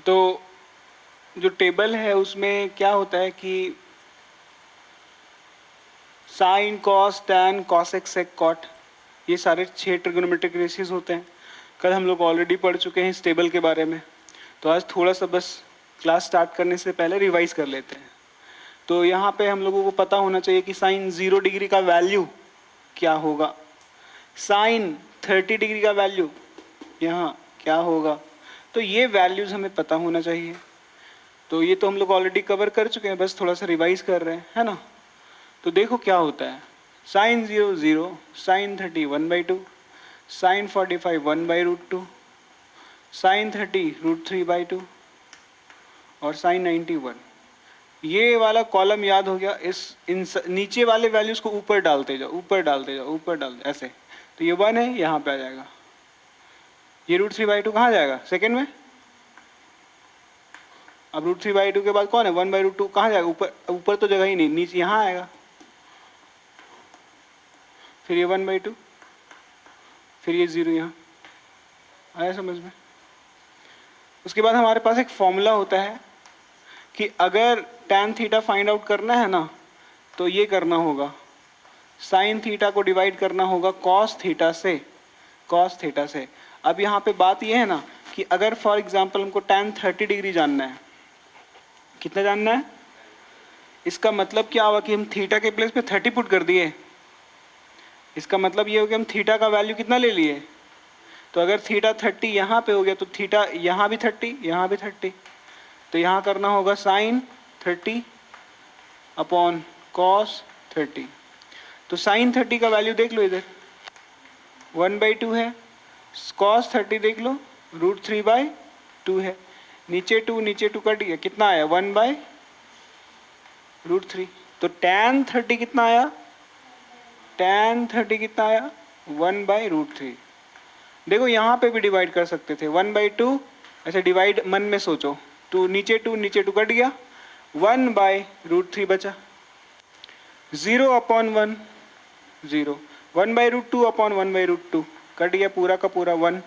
तो जो टेबल है उसमें क्या होता है कि साइन, कॉस, टैन, कॉसेक, सेक, कॉट, ये सारे 6 ट्रिगोनोमेट्रिक रेशियोज होते हैं। कल हम लोग ऑलरेडी पढ़ चुके हैं इस टेबल के बारे में, तो आज थोड़ा सा बस क्लास स्टार्ट करने से पहले रिवाइज कर लेते हैं। तो यहाँ पे हम लोगों को पता होना चाहिए कि साइन 0 डिग्री का वैल्यू क्या होगा, साइन 30 डिग्री का वैल्यू यहाँ क्या होगा। तो ये वैल्यूज़ हमें पता होना चाहिए। तो ये तो हम लोग ऑलरेडी कवर कर चुके हैं, बस थोड़ा सा रिवाइज कर रहे हैं, है ना। तो देखो क्या होता है, साइन 0 0, साइन 30 1/2, साइन 45 1/√2, साइन 30 √3/2 और साइन 90 1। ये वाला कॉलम याद हो गया। नीचे वाले वैल्यूज को ऊपर डालते जाओ, ऊपर डालते जाओ, ऊपर डालते ऐसे। तो ये 1 है, यहाँ पे आ जाएगा। ये √3/2 कहाँ जाएगा, सेकेंड में। अब √3/2 के बाद कौन है, 1/√2 कहाँ जाएगा, ऊपर। ऊपर तो जगह ही नहीं, नीचे यहाँ आएगा। फिर ये 1/2, फिर ये 0 यहाँ आया समझ में। उसके बाद हमारे पास एक फॉर्मूला होता है कि अगर tan थीटा फाइंड आउट करना है ना, तो ये करना होगा, साइन थीटा को डिवाइड करना होगा कॉस थीटा से, कॉस थीटा से। अब यहाँ पे बात ये है ना कि अगर फॉर एग्जांपल हमको tan 30 डिग्री जानना है, कितना जानना है, इसका मतलब क्या हुआ कि हम थीटा के प्लेस पे 30 पुट कर दिए। इसका मतलब ये हो कि हम थीटा का वैल्यू कितना ले लिए। तो अगर थीटा 30 यहाँ पे हो गया तो थीटा यहाँ भी 30, यहाँ भी 30। तो यहाँ करना होगा साइन 30 अपॉन कॉस 30। तो साइन 30 का वैल्यू देख लो, इधर 1/2 है, कॉस 30 देख लो √3/2 है। नीचे 2 नीचे 2 कट गया, कितना आया 1/√3। तो tan 30 कितना आया, tan 30 कितना आया 1/√3। देखो यहाँ पे भी डिवाइड कर सकते थे 1/2, ऐसे डिवाइड मन में सोचो, 2 नीचे 2 कट गया, 1/√3 बचा, 0 अपॉन 1 0, 1/√2 अपॉन 1/√2 कट गया पूरा का पूरा 1,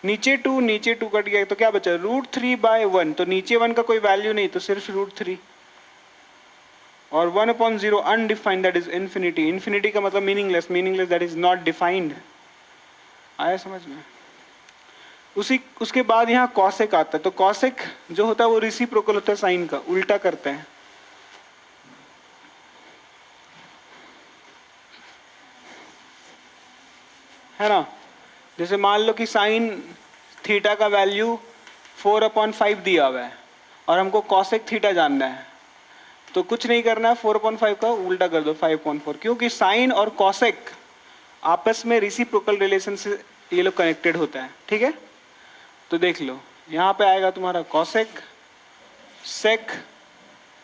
नीचे 2 कट गया, तो क्या बचा √3/1। तो नीचे 1 का कोई वैल्यू नहीं, तो सिर्फ √3, और 1/0 undefined, that is infinity. Infinity का मतलब meaningless, meaningless that is not defined. आया समझ में। उसके बाद यहाँ कॉसेक आता है। तो कॉसेक जो होता है वो रेसिप्रोकल होता है साइन का, उल्टा करते हैं। है ना। जैसे मान लो कि साइन थीटा का वैल्यू 4/5 दिया हुआ है और हमको कॉसेक थीटा जानना है, तो कुछ नहीं करना है, 4/5 का उल्टा कर दो 5/4, क्योंकि साइन और कॉसेक आपस में रेसिप्रोकल रिलेशन से ये लोग कनेक्टेड होता है। ठीक है, तो देख लो यहाँ पे आएगा तुम्हारा कॉसेक, सेक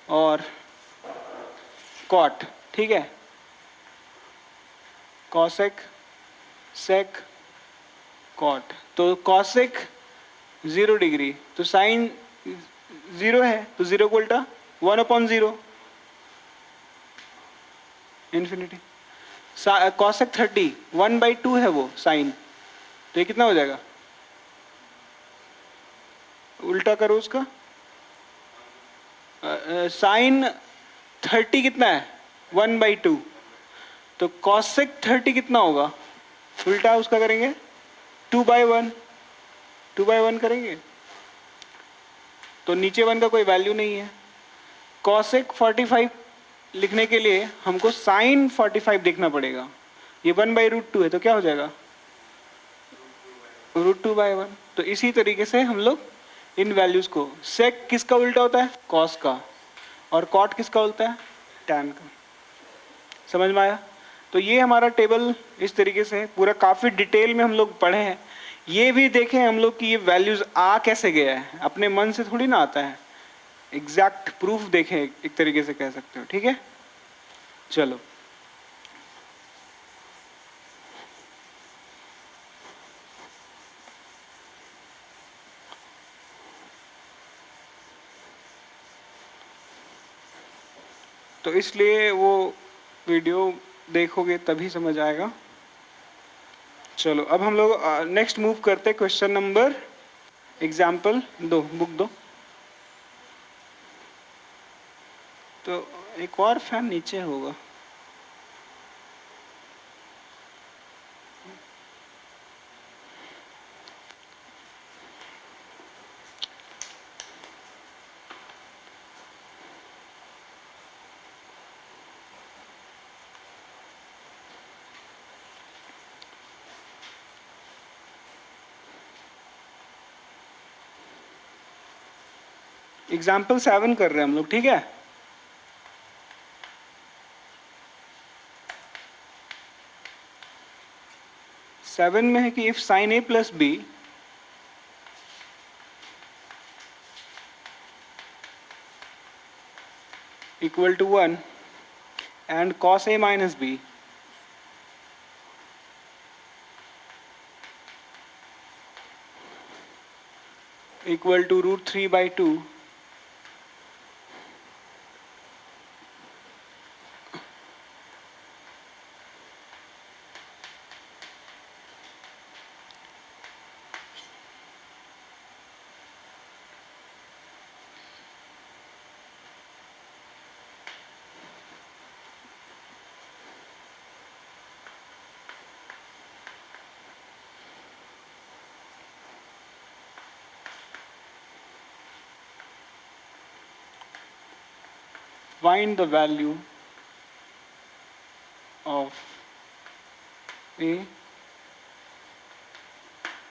और कॉट। ठीक है, कॉसेक, सेक, कॉट। तो कॉसेक 0 डिग्री, तो साइन 0 है, तो 0 को उल्टा 1/0 इन्फिनिटी। कॉसेक 30 1/2 है वो साइन, तो ये कितना हो जाएगा, उल्टा करो उसका। साइन 30 कितना है 1/2, तो कॉसेक 30 कितना होगा, उल्टा उसका करेंगे 2/1, 2/1 करेंगे, तो नीचे 1 का कोई वैल्यू नहीं है। कॉसेक 45 लिखने के लिए हमको साइन 45 देखना पड़ेगा। ये 1/√2 है, तो क्या हो जाएगा √2/1। तो इसी तरीके से हम लोग इन वैल्यूज को, सेक किसका उल्टा होता है, कॉस का, और कॉट किसका होता है, टैन का। समझ में आया। तो ये हमारा टेबल इस तरीके से है, पूरा काफ़ी डिटेल में हम लोग पढ़े हैं। ये भी देखें हम लोग कि ये वैल्यूज आ कैसे गया है, अपने मन से थोड़ी ना आता है, एग्जैक्ट प्रूफ देखें, एक तरीके से कह सकते हो। ठीक है, चलो तो इसलिए वो वीडियो देखोगे तभी समझ आएगा। चलो अब हम लोग नेक्स्ट मूव करते हैं, क्वेश्चन नंबर, एग्जाम्पल 2, बुक दो। तो एक और फैन नीचे होगा। एग्जाम्पल 7 कर रहे हैं हम लोग, ठीक है। सेवन में है कि if sine A plus B equal to 1 and cos A minus B equal to √3/2, find the value of A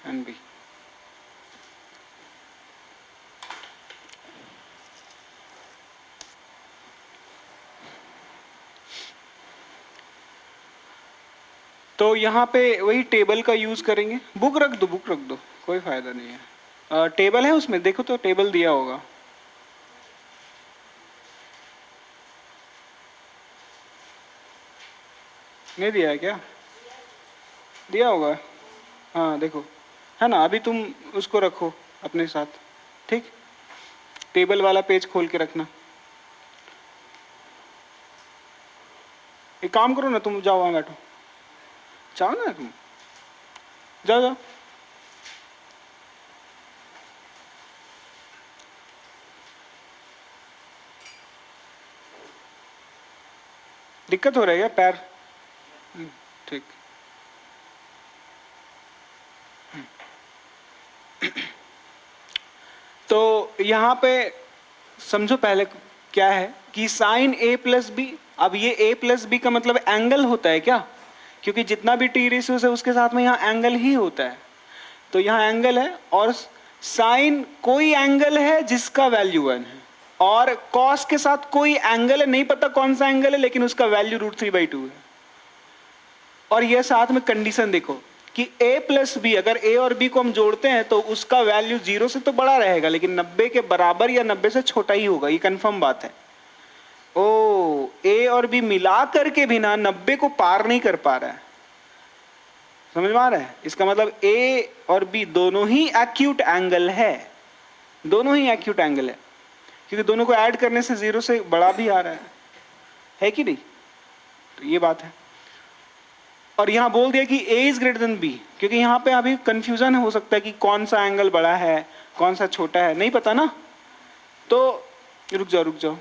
and B. तो यहाँ पे वही टेबल का यूज करेंगे। बुक रख दो, बुक रख दो, कोई फायदा नहीं है। टेबल है उसमें, देखो तो टेबल दिया होगा। नहीं दिया है क्या? दिया होगा, हाँ देखो, है ना। अभी तुम उसको रखो अपने साथ, ठीक। टेबल वाला पेज खोल के रखना। एक काम करो ना, तुम जाओ वहाँ बैठो, जाओ ना तुम, जाओ जाओ। दिक्कत हो रही है पैर? ठीक। तो यहाँ पे समझो पहले क्या है कि साइन ए प्लस बी। अब ये ए प्लस बी का मतलब एंगल होता है क्या? क्योंकि जितना भी टी रेशियो है उसके साथ में यहाँ एंगल ही होता है। तो यहाँ एंगल है, और साइन कोई एंगल है जिसका वैल्यू 1 है, और कॉस के साथ कोई एंगल है, नहीं पता कौन सा एंगल है, लेकिन उसका वैल्यू √3/2 है। और ये साथ में कंडीशन देखो कि a प्लस बी, अगर a और b को हम जोड़ते हैं तो उसका वैल्यू 0 से तो बड़ा रहेगा, लेकिन 90 के बराबर या 90 से छोटा ही होगा, ये कंफर्म बात है। ओ, a और b मिला करके भी ना 90 को पार नहीं कर पा रहा है। समझ में आ रहा है? इसका मतलब a और b दोनों ही एक्यूट एंगल है, दोनों ही एक्यूट एंगल है, क्योंकि दोनों को ऐड करने से 0 से बड़ा भी आ रहा है कि नहीं? तो ये बात है। और यहाँ बोल दिया कि a is greater than b, क्योंकि यहाँ पे अभी कंफ्यूजन हो सकता है कि कौन सा एंगल बड़ा है कौन सा छोटा है, नहीं पता ना। तो रुक जाओ रुक जाओ,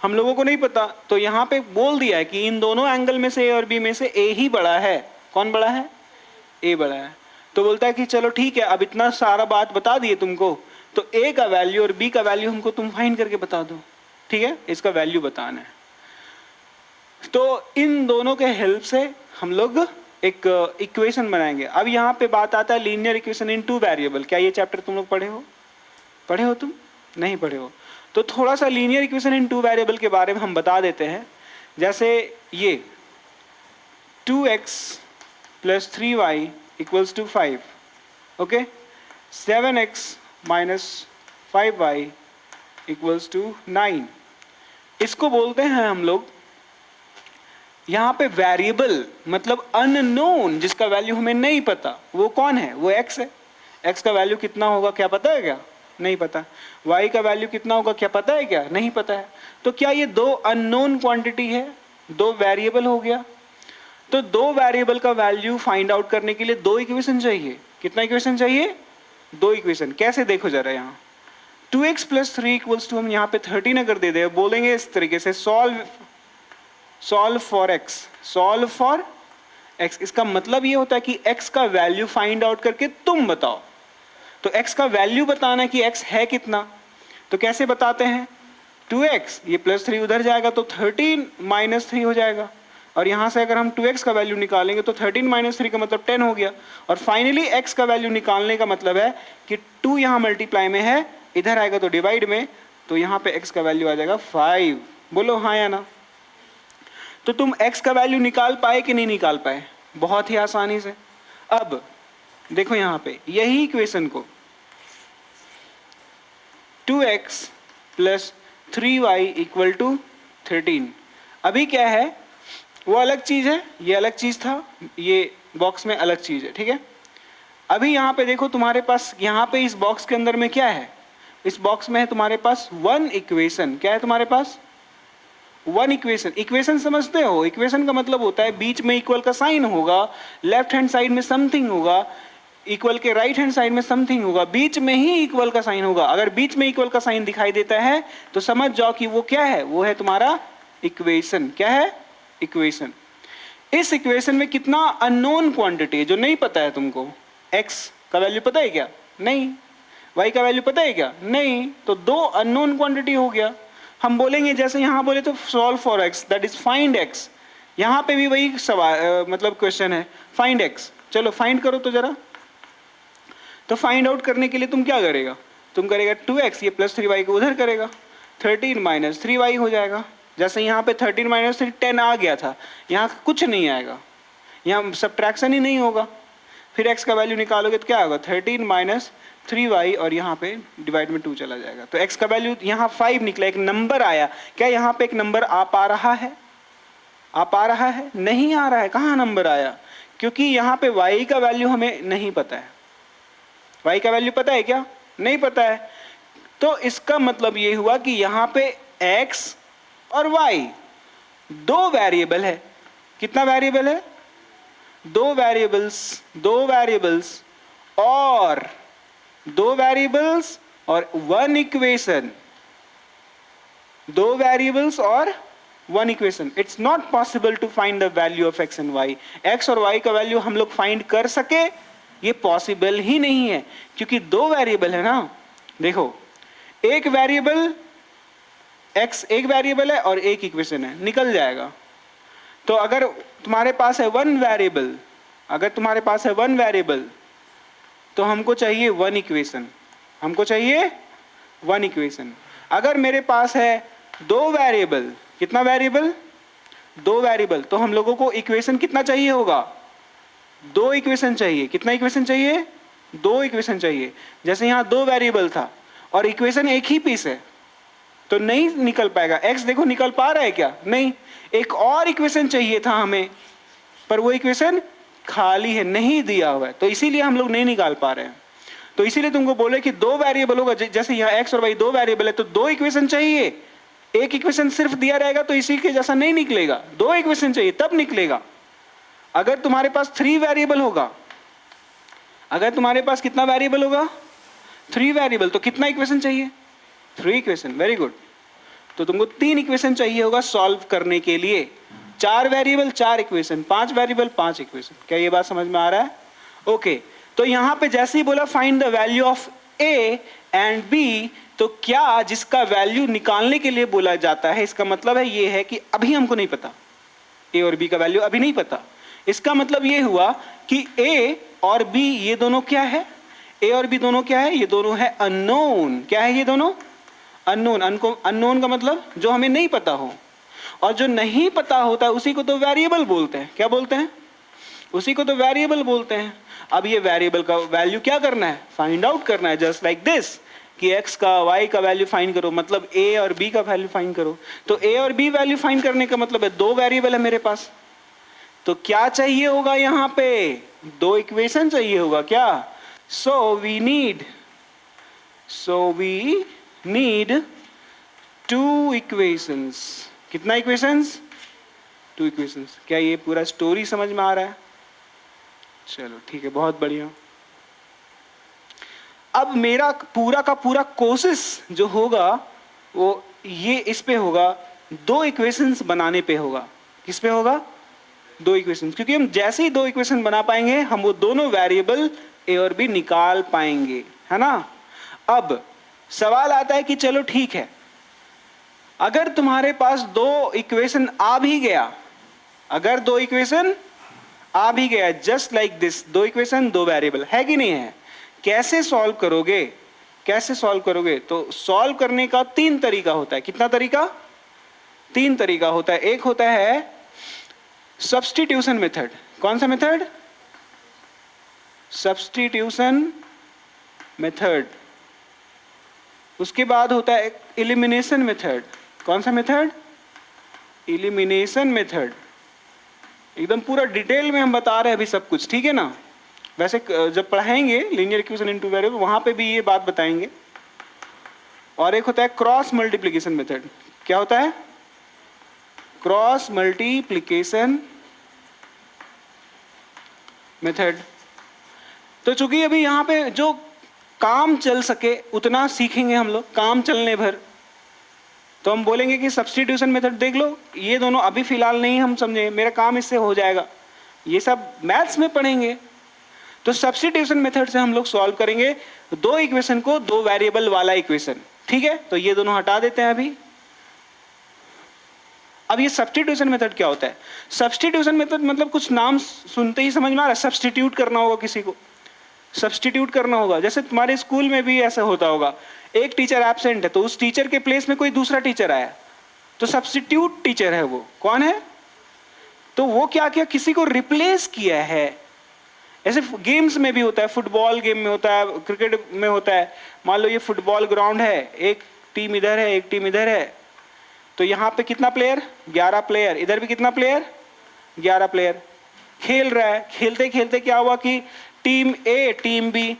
हम लोगों को नहीं पता, तो यहाँ पे बोल दिया है कि इन दोनों एंगल में से a और b में से a ही बड़ा है। कौन बड़ा है? a बड़ा है। तो बोलता है कि चलो ठीक है, अब इतना सारा बात बता दिए तुमको, तो a का वैल्यू और b का वैल्यू हमको तुम फाइंड करके बता दो, ठीक है। इसका वैल्यू बताना है। तो इन दोनों के हेल्प से हम लोग एक इक्वेशन बनाएंगे। अब यहाँ पे बात आता है लीनियर इक्वेशन इन 2 वेरिएबल। क्या ये चैप्टर तुम लोग पढ़े हो? पढ़े हो? तुम नहीं पढ़े हो तो थोड़ा सा लीनियर इक्वेशन इन 2 वेरिएबल के बारे में हम बता देते हैं। जैसे ये 2x + 3y = 5, okay. 7x - 5y = 9। इसको बोलते हैं हम लोग यहाँ पे वेरिएबल, मतलब अननोन, जिसका वैल्यू हमें नहीं पता। वो कौन है? वो x है। x का वैल्यू कितना होगा क्या पता है क्या? नहीं पता। y का वैल्यू कितना होगा क्या पता है क्या? नहीं पता है। तो क्या ये 2 अननोन क्वांटिटी है? 2 वेरिएबल हो गया। तो 2 वेरिएबल का वैल्यू फाइंड आउट करने के लिए 2 इक्वेशन चाहिए। कितना इक्वेशन चाहिए? 2 इक्वेशन। कैसे? देखो जरा यहाँ 2x प्लस 3 इक्वल्स टू, हम यहाँ पे 13 अगर दे दे, बोलेंगे इस तरीके से सॉल्व फॉर x। इसका मतलब ये होता है कि x का वैल्यू फाइंड आउट करके तुम बताओ। तो x का वैल्यू बताना है कि x है कितना, तो कैसे बताते हैं, 2x, ये प्लस 3 उधर जाएगा तो 13 माइनस 3 हो जाएगा, और यहां से अगर हम 2x का वैल्यू निकालेंगे तो 13 माइनस 3 का मतलब 10 हो गया। और फाइनली x का वैल्यू निकालने का मतलब है कि 2 यहाँ मल्टीप्लाई में है, इधर आएगा तो डिवाइड में, तो यहाँ पे x का वैल्यू आ जाएगा 5। बोलो हाँ या ना। तो तुम x का वैल्यू निकाल पाए कि नहीं निकाल पाए, बहुत ही आसानी से। अब देखो यहाँ पे यही इक्वेशन को 2x plus 3y equal to 13, अभी क्या है, वो अलग चीज है, ये अलग चीज था, ये बॉक्स में अलग चीज है, ठीक है। अभी यहाँ पे देखो तुम्हारे पास, यहाँ पे इस बॉक्स के अंदर में क्या है, इस बॉक्स में है तुम्हारे पास वन इक्वेशन। क्या है तुम्हारे पास, वन इक्वेशन। इक्वेशन समझते हो, इक्वेशन का मतलब होता है बीच में इक्वल का साइन होगा, लेफ्ट हैंड साइड में समथिंग होगा, इक्वल के राइट हैंड साइड में समथिंग होगा, बीच में ही इक्वल का साइन होगा। अगर बीच में इक्वल का साइन दिखाई देता है तो समझ जाओ कि वो क्या है, वो है तुम्हारा इक्वेशन। क्या है, इक्वेशन। इस इक्वेशन में कितना अननोन क्वांटिटी है जो नहीं पता है तुमको। x का वैल्यू पता है क्या, नहीं। y का वैल्यू पता है क्या, नहीं। तो दो अननोन क्वांटिटी हो गया। हम बोलेंगे जैसे यहां बोले तो solve for x, that is find x। यहां पे भी वही सवाल मतलब क्वेश्चन है, फाइंड x। चलो फाइंड करो तो जरा। तो फाइंड आउट करने के लिए तुम क्या करेगा, तुम करेगा 2x, ये प्लस 3y को उधर करेगा, 13 माइनस 3y हो जाएगा। जैसे यहाँ पे 13 माइनस 3 10 आ गया था, यहाँ कुछ नहीं आएगा, यहाँ सब्ट्रैक्शन ही नहीं होगा। फिर x का वैल्यू निकालोगे तो क्या होगा, 13 माइनस 3y, और यहाँ पे डिवाइड में 2 चला जाएगा। तो x का वैल्यू यहाँ 5 निकला, एक नंबर आया। क्या यहाँ पे एक नंबर आ पा रहा है, आ पा रहा है, नहीं आ रहा है। कहाँ नंबर आया, क्योंकि यहाँ पे y का वैल्यू हमें नहीं पता है। y का वैल्यू पता है क्या, नहीं पता है। तो इसका मतलब ये हुआ कि यहाँ पे x और y दो वेरिएबल है। कितना वेरिएबल है, दो वेरिएबल्स और वन इक्वेशन, दो वेरिएबल्स और one equation. It's not possible to find the value of x and y। x और y का वैल्यू हम लोग फाइंड कर सके, ये पॉसिबल ही नहीं है, क्योंकि दो वेरिएबल है ना। देखो एक वेरिएबल x एक वेरिएबल है और एक इक्वेशन है, निकल जाएगा। तो अगर तुम्हारे पास है वन वेरिएबल, अगर तुम्हारे पास है वन वेरिएबल, तो हमको चाहिए वन इक्वेशन, हमको चाहिए वन इक्वेशन। अगर मेरे पास है दो वेरिएबल, कितना वेरिएबल, दो वेरिएबल, तो हम लोगों को इक्वेशन कितना चाहिए होगा, दो इक्वेशन चाहिए। कितना इक्वेशन चाहिए, दो इक्वेशन चाहिए। जैसे यहाँ दो वेरिएबल था और इक्वेशन एक ही पीस है, तो नहीं निकल पाएगा। x देखो निकल पा रहा है क्या, नहीं। एक और इक्वेशन चाहिए था हमें, पर वो इक्वेशन खाली है, नहीं दिया हुआ है, तो इसीलिए हम लोग नहीं निकाल पा रहे हैं। तो इसीलिए तुमको बोले कि दो वेरिएबल होगा, जैसे यहाँ x और y दो वेरिएबल है, तो दो इक्वेशन चाहिए। एक इक्वेशन सिर्फ दिया रहेगा तो इसी के जैसा नहीं निकलेगा, दो इक्वेशन चाहिए तब निकलेगा। अगर तुम्हारे पास थ्री वेरिएबल होगा, अगर तुम्हारे पास कितना वेरिएबल होगा, थ्री वेरिएबल, तो कितना इक्वेशन चाहिए, थ्री इक्वेशन। Very good. तो तुमको तीन इक्वेशन चाहिए होगा सॉल्व करने के लिए। चार वेरिएबल चार इक्वेशन, पांच वेरिएबल पांच इक्वेशन। क्या ये बात समझ में आ रहा है, ओके। तो यहां पे जैसे ही बोला find the value of A and B, तो क्या जिसका वैल्यू निकालने के लिए बोला जाता है, इसका मतलब है ये है कि अभी हमको नहीं पता, ए और बी का वैल्यू अभी नहीं पता। इसका मतलब ये हुआ कि ए और बी ये दोनों क्या है, ए और बी दोनों क्या है, ये दोनों है अननोन। क्या है ये दोनों, अननोन। अननोन का मतलब जो हमें नहीं पता हो, और जो नहीं पता होता है उसी को तो वेरिएबल बोलते हैं। क्या बोलते हैं, उसी को तो वेरिएबल बोलते हैं। अब ये वेरिएबल का वैल्यू क्या करना है, फाइंड आउट करना है, जस्ट लाइक दिस कि x का y का वैल्यू फाइंड करो, मतलब a और b का वैल्यू फाइंड करो। तो a और b वैल्यू फाइंड करने का मतलब है दो वेरिएबल है मेरे पास, तो क्या चाहिए होगा, यहाँ पे दो इक्वेशन चाहिए होगा। क्या, so we need two equations. कितना इक्वेशंस, टू इक्वेशंस। क्या ये पूरा स्टोरी समझ में आ रहा है, चलो ठीक है, बहुत बढ़िया। अब मेरा पूरा का पूरा कोशिश जो होगा वो ये इस पे होगा, दो इक्वेशंस बनाने पे होगा। किस पे होगा? दो इक्वेशंस, क्योंकि हम जैसे ही दो इक्वेशन बना पाएंगे हम वो दोनों वेरिएबल ए और बी निकाल पाएंगे, है ना। अब सवाल आता है कि चलो ठीक है, अगर तुम्हारे पास दो इक्वेशन आ भी गया, अगर दो इक्वेशन आ भी गया, जस्ट लाइक दिस, दो इक्वेशन दो वेरिएबल, है कि नहीं है, कैसे सॉल्व करोगे? कैसे सॉल्व करोगे? तो सॉल्व करने का तीन तरीका होता है। कितना तरीका? तीन तरीका होता है। एक होता है सब्स्टिट्यूशन मेथड। कौन सा मेथड? Substitution method. उसके बाद होता है एलिमिनेशन मेथड। कौन सा मेथड? Elimination method. एकदम पूरा डिटेल में हम बता रहे हैं अभी सब कुछ, ठीक है ना। वैसे जब पढ़ाएंगे लीनियर इक्वेशन इनटू वेरिएबल वहां पे भी ये बात बताएंगे। और एक होता है क्रॉस मल्टीप्लिकेशन मेथड। क्या होता है? Cross multiplication method. तो चूंकि अभी यहाँ पे जो काम चल सके उतना सीखेंगे हम लोग, काम चलने भर, तो हम बोलेंगे कि सब्स्टिट्यूशन मेथड देख लो। ये दोनों अभी फिलहाल नहीं हम समझे, मेरा काम इससे हो जाएगा, ये सब मैथ्स में पढ़ेंगे। तो सब्स्टिट्यूशन मेथड से हम लोग सॉल्व करेंगे दो इक्वेशन को, दो वेरिएबल वाला इक्वेशन, ठीक है। तो ये दोनों हटा देते हैं अभी। अब ये सब्स्टिट्यूशन मेथड क्या होता है? सब्स्टिट्यूशन मेथड मतलब कुछ नाम सुनते ही समझ में आ रहा है, सब्स्टिट्यूट करना होगा किसी को, सब्स्टिट्यूट करना होगा। जैसे तुम्हारे स्कूल में भी ऐसा होता होगा, एक टीचर एब्सेंट है तो उस टीचर के प्लेस में कोई दूसरा टीचर आया, तो सब्स्टिट्यूट टीचर है वो। कौन है? तो वो क्या किया? किसी को रिप्लेस किया है। ऐसे गेम्स में भी होता है, फुटबॉल गेम में होता है, क्रिकेट में होता है। मान लो ये फुटबॉल ग्राउंड है, एक टीम इधर है एक टीम इधर है, तो यहाँ पे कितना प्लेयर? 11 प्लेयर। इधर भी कितना प्लेयर? 11 प्लेयर खेल रहा है। खेलते खेलते क्या हुआ कि टीम ए टीम बी,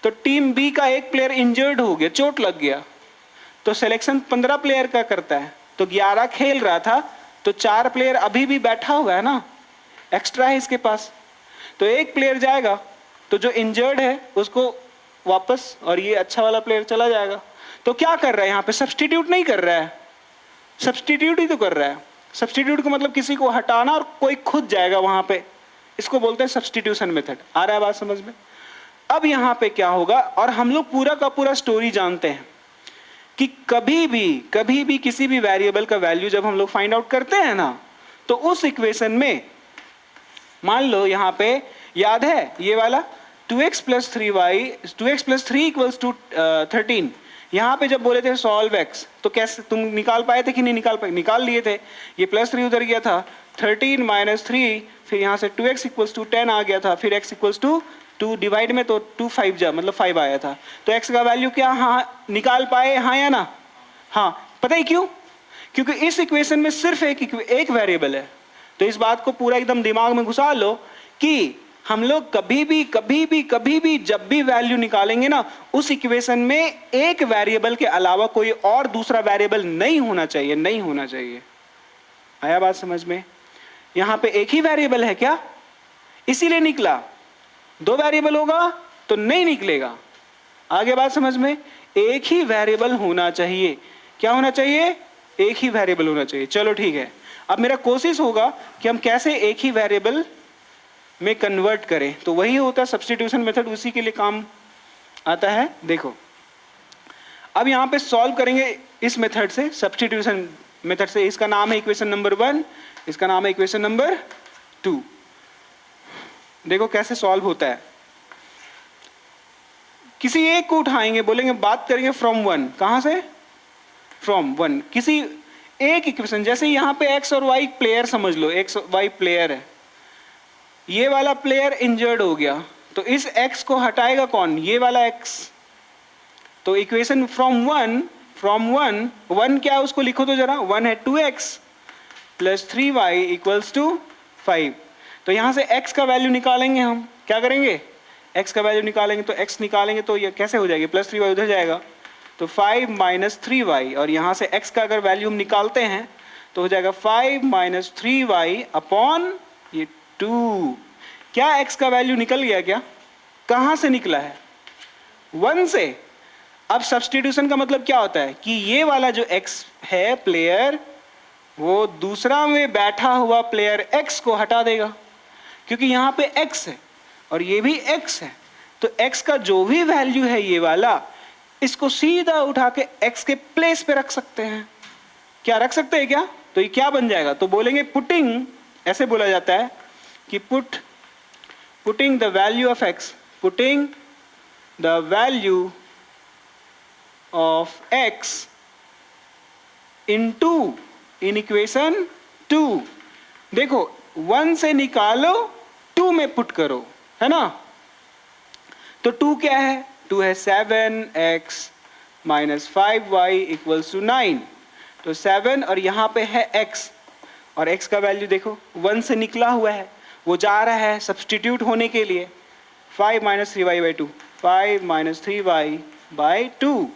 तो टीम बी का एक प्लेयर इंजर्ड हो गया, चोट लग गया, तो सिलेक्शन 15 प्लेयर का करता है। तो 11 खेल रहा था, तो 4 प्लेयर अभी भी बैठा हुआ है ना, एक्स्ट्रा है इसके पास। तो एक प्लेयर जाएगा, तो जो इंजर्ड है उसको वापस, और ये अच्छा वाला प्लेयर चला जाएगा। तो क्या कर रहा है यहाँ पे? सब्स्टिट्यूट नहीं कर रहा है, सब्स्टिट्यूट ही तो कर रहा है। सब्स्टिट्यूट का मतलब किसी को हटाना और कोई खुद जाएगा वहां पे, इसको बोलते हैं सब्स्टिट्यूशन मेथड। आ रहा है बात समझ में? अब यहाँ पे क्या होगा, और हम लोग पूरा का पूरा स्टोरी जानते हैं कि कभी भी किसी भी वेरिएबल का वैल्यू जब हम लोग फाइंड आउट करते हैं ना, तो उस इक्वेशन में मान लो यहाँ पे याद है ये वाला 2x + 3y 2x + 3 = 13, यहाँ पे जब बोले थे सॉल्व x, तो कैसे तुम निकाल पाए थे कि नहीं निकाल पाए? निकाल लिए थे। ये +3 उधर गया था, 13 - 3, फिर यहाँ से 2x = 10 आ गया था, फिर x = 2 डिवाइड में तो 2 5 जा मतलब 5 आया था। तो x का वैल्यू क्या? हाँ निकाल पाए, हाँ या ना? हाँ। पता ही क्यों? क्योंकि इस इक्वेशन में सिर्फ एक वेरिएबल है। तो इस बात को पूरा एकदम दिमाग में घुसा लो कि हम लोग कभी भी जब भी वैल्यू निकालेंगे ना, उस इक्वेशन में एक वेरिएबल के अलावा कोई और दूसरा वेरिएबल नहीं होना चाहिए, नहीं होना चाहिए। आया बात समझ में? यहां पे एक ही वेरिएबल है क्या, इसीलिए निकला। दो वेरिएबल होगा तो नहीं निकलेगा। आगे बात समझ में? एक ही वेरिएबल होना चाहिए। क्या होना चाहिए? एक ही वेरिएबल होना चाहिए। चलो ठीक है, अब मेरा कोशिश होगा कि हम कैसे एक ही वेरिएबल में कन्वर्ट करें। तो वही होता है सब्स्टिट्यूशन मेथड, उसी के लिए काम आता है। देखो अब यहाँ पे सॉल्व करेंगे इस मेथड से, सब्स्टिट्यूशन मेथड से। इसका नाम है इक्वेशन नंबर 1, इसका नाम है इक्वेशन नंबर 2। देखो कैसे सॉल्व होता है। किसी एक को उठाएंगे, बोलेंगे बात करेंगे फ्रॉम 1। कहां से? फ्रॉम 1। किसी एक इक्वेशन, जैसे यहाँ पे x और y प्लेयर समझ लो, x और y प्लेयर है, ये वाला प्लेयर इंजर्ड हो गया, तो इस x को हटाएगा कौन? ये वाला x। तो इक्वेशन फ्रॉम 1 क्या है उसको लिखो तो जरा। 1 है 2x + 3y = 5। तो यहां से x का वैल्यू निकालेंगे हम। क्या करेंगे? x का वैल्यू निकालेंगे। तो x निकालेंगे तो ये कैसे हो जाएगी? +3y उधर जाएगा, तो 5 - 3y, और यहाँ से x का अगर वैल्यू हम निकालते हैं तो हो जाएगा 5 - 3y अपॉन ये 2। क्या x का वैल्यू निकल गया? क्या कहाँ से निकला है? 1 से। अब सब्स्टिट्यूशन का मतलब क्या होता है कि ये वाला जो x है प्लेयर, वो दूसरा में बैठा हुआ प्लेयर x को हटा देगा, क्योंकि यहाँ पे x है और ये भी x है, तो x का जो भी वैल्यू है ये वाला, इसको सीधा उठा के x के प्लेस पे रख सकते हैं। क्या रख सकते हैं क्या? तो ये क्या बन जाएगा? तो बोलेंगे पुटिंग, ऐसे बोला जाता है कि putting the value of x, putting the value of x in equation 2। देखो 1 से निकालो 2 में पुट करो, है ना? तो 2 क्या है? 2 है 7x minus 5y equals to 9। तो 7 और यहाँ पे है x, और x का वैल्यू देखो 1 से निकला हुआ है, वो जा रहा है सब्सटीट्यूट होने के लिए। 5 minus 3y by 2, 5 minus 3y by 2,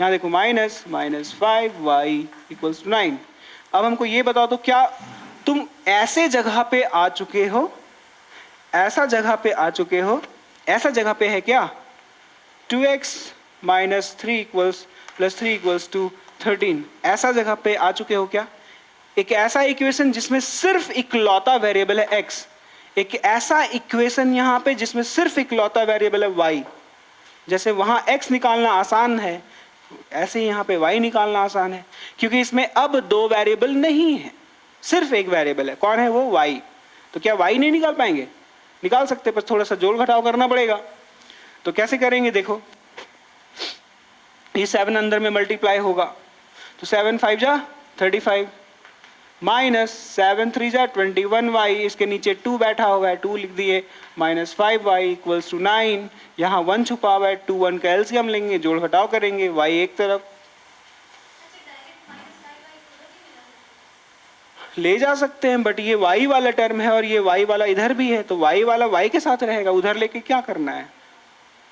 यहाँ देखो माइनस 5y इक्वल्स टू 9। अब हमको ये बताओ तो क्या तुम ऐसे जगह पे आ चुके हो, ऐसा जगह पे आ चुके हो, ऐसा जगह पे है क्या? 2x minus 3 equals plus 3 equals to 13, ऐसा जगह पे आ चुके हो क्या? एक ऐसा इक्वेशन जिसमें सिर्फ इकलौता वेरिएबल है x, एक ऐसा इक्वेशन यहाँ पे जिसमें सिर्फ इकलौता वेरिएबल है y। जैसे वहाँ x निकालना आसान है, ऐसे ही यहाँ पे y निकालना आसान है, क्योंकि इसमें अब 2 वेरिएबल नहीं है, सिर्फ एक वेरिएबल है। कौन है वो? y। तो क्या y नहीं निकाल पाएंगे? निकाल सकते, पर थोड़ा सा जोड़ घटाव करना पड़ेगा। तो कैसे करेंगे? देखो ये 7 अंदर में मल्टीप्लाई होगा, तो 7 5 जा 35 माइनस 7 3 जा 21y, इसके नीचे 2 बैठा हुआ है, 2 लिख दिए, माइनस 5y इक्वल्स टू 9, यहाँ 1 छुपा हुआ है, 2 1 का एलसीएम लेंगे, जोड़ घटाव करेंगे, y एक तरफ ले जा सकते हैं, बट ये y वाला टर्म है और ये y वाला इधर भी है, तो y वाला y के साथ रहेगा, उधर लेके क्या करना है?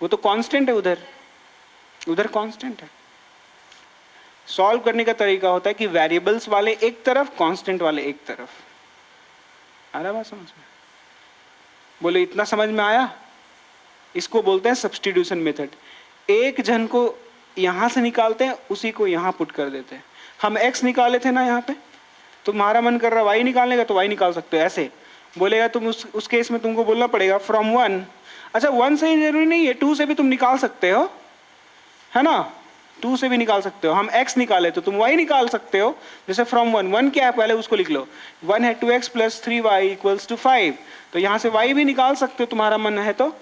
वो तो कांस्टेंट है, उधर कांस्टेंट है। सॉल्व करने का तरीका होता है कि वेरिएबल्स वाले एक तरफ, कांस्टेंट वाले एक तरफ। आ रहा बात समझ में? बोले इतना समझ में आया? इसको बोलते हैं सब्स्टिट्यूशन मेथड। एक जन को यहां से निकालते हैं, उसी को यहां पुट कर देते हैं। हम x निकाले थे ना यहाँ पे, तुम्हारा मन कर रहा y निकालने का, तो y निकाल सकते हो। ऐसे बोलेगा तुम, उस केस में तुमको बोलना पड़ेगा फ्रॉम 1। अच्छा 1 से ही जरूरी नहीं है, 2 से भी तुम निकाल सकते हो, है ना? 2 से भी निकाल सकते हो। हम x निकाले तो तुम y निकाल सकते हो। जैसे फ्रॉम 1 क्या है पहले उसको लिख लो, 1 है 2x plus 3y equals to 5, तो यहाँ से y भी निकाल सकते हो तुम्हारा मन है तो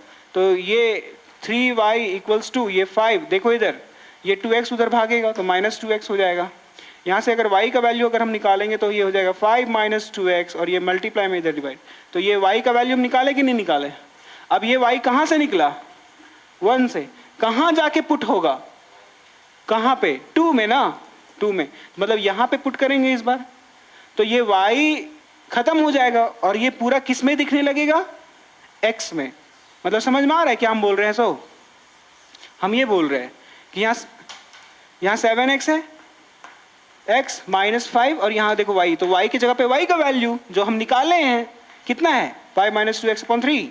ये 3y इक्वल्स टू ये 5, देखो इधर ये 2x उधर भागेगा तो माइनस 2x हो जाएगा। यहाँ से अगर y का वैल्यू अगर हम निकालेंगे तो ये हो जाएगा 5 माइनस 2x, और ये मल्टीप्लाई में इधर डिवाइड, तो ये y का वैल्यू हम निकाले कि नहीं निकाले? अब ये y कहाँ से निकला? 1 से। कहाँ जाके पुट होगा? कहाँ पे? 2 में ना, 2 में, मतलब यहाँ पे पुट करेंगे इस बार, तो ये y खत्म हो जाएगा और ये पूरा किस में दिखने लगेगा? x में। मतलब समझ में आ रहा है क्या हम बोल रहे हैं? सो हम ये बोल रहे हैं कि यहाँ 7x है, x माइनस 5, और यहाँ देखो y, तो y की जगह पे y का वैल्यू जो हम निकाले हैं कितना है? 5 minus 2x upon 3,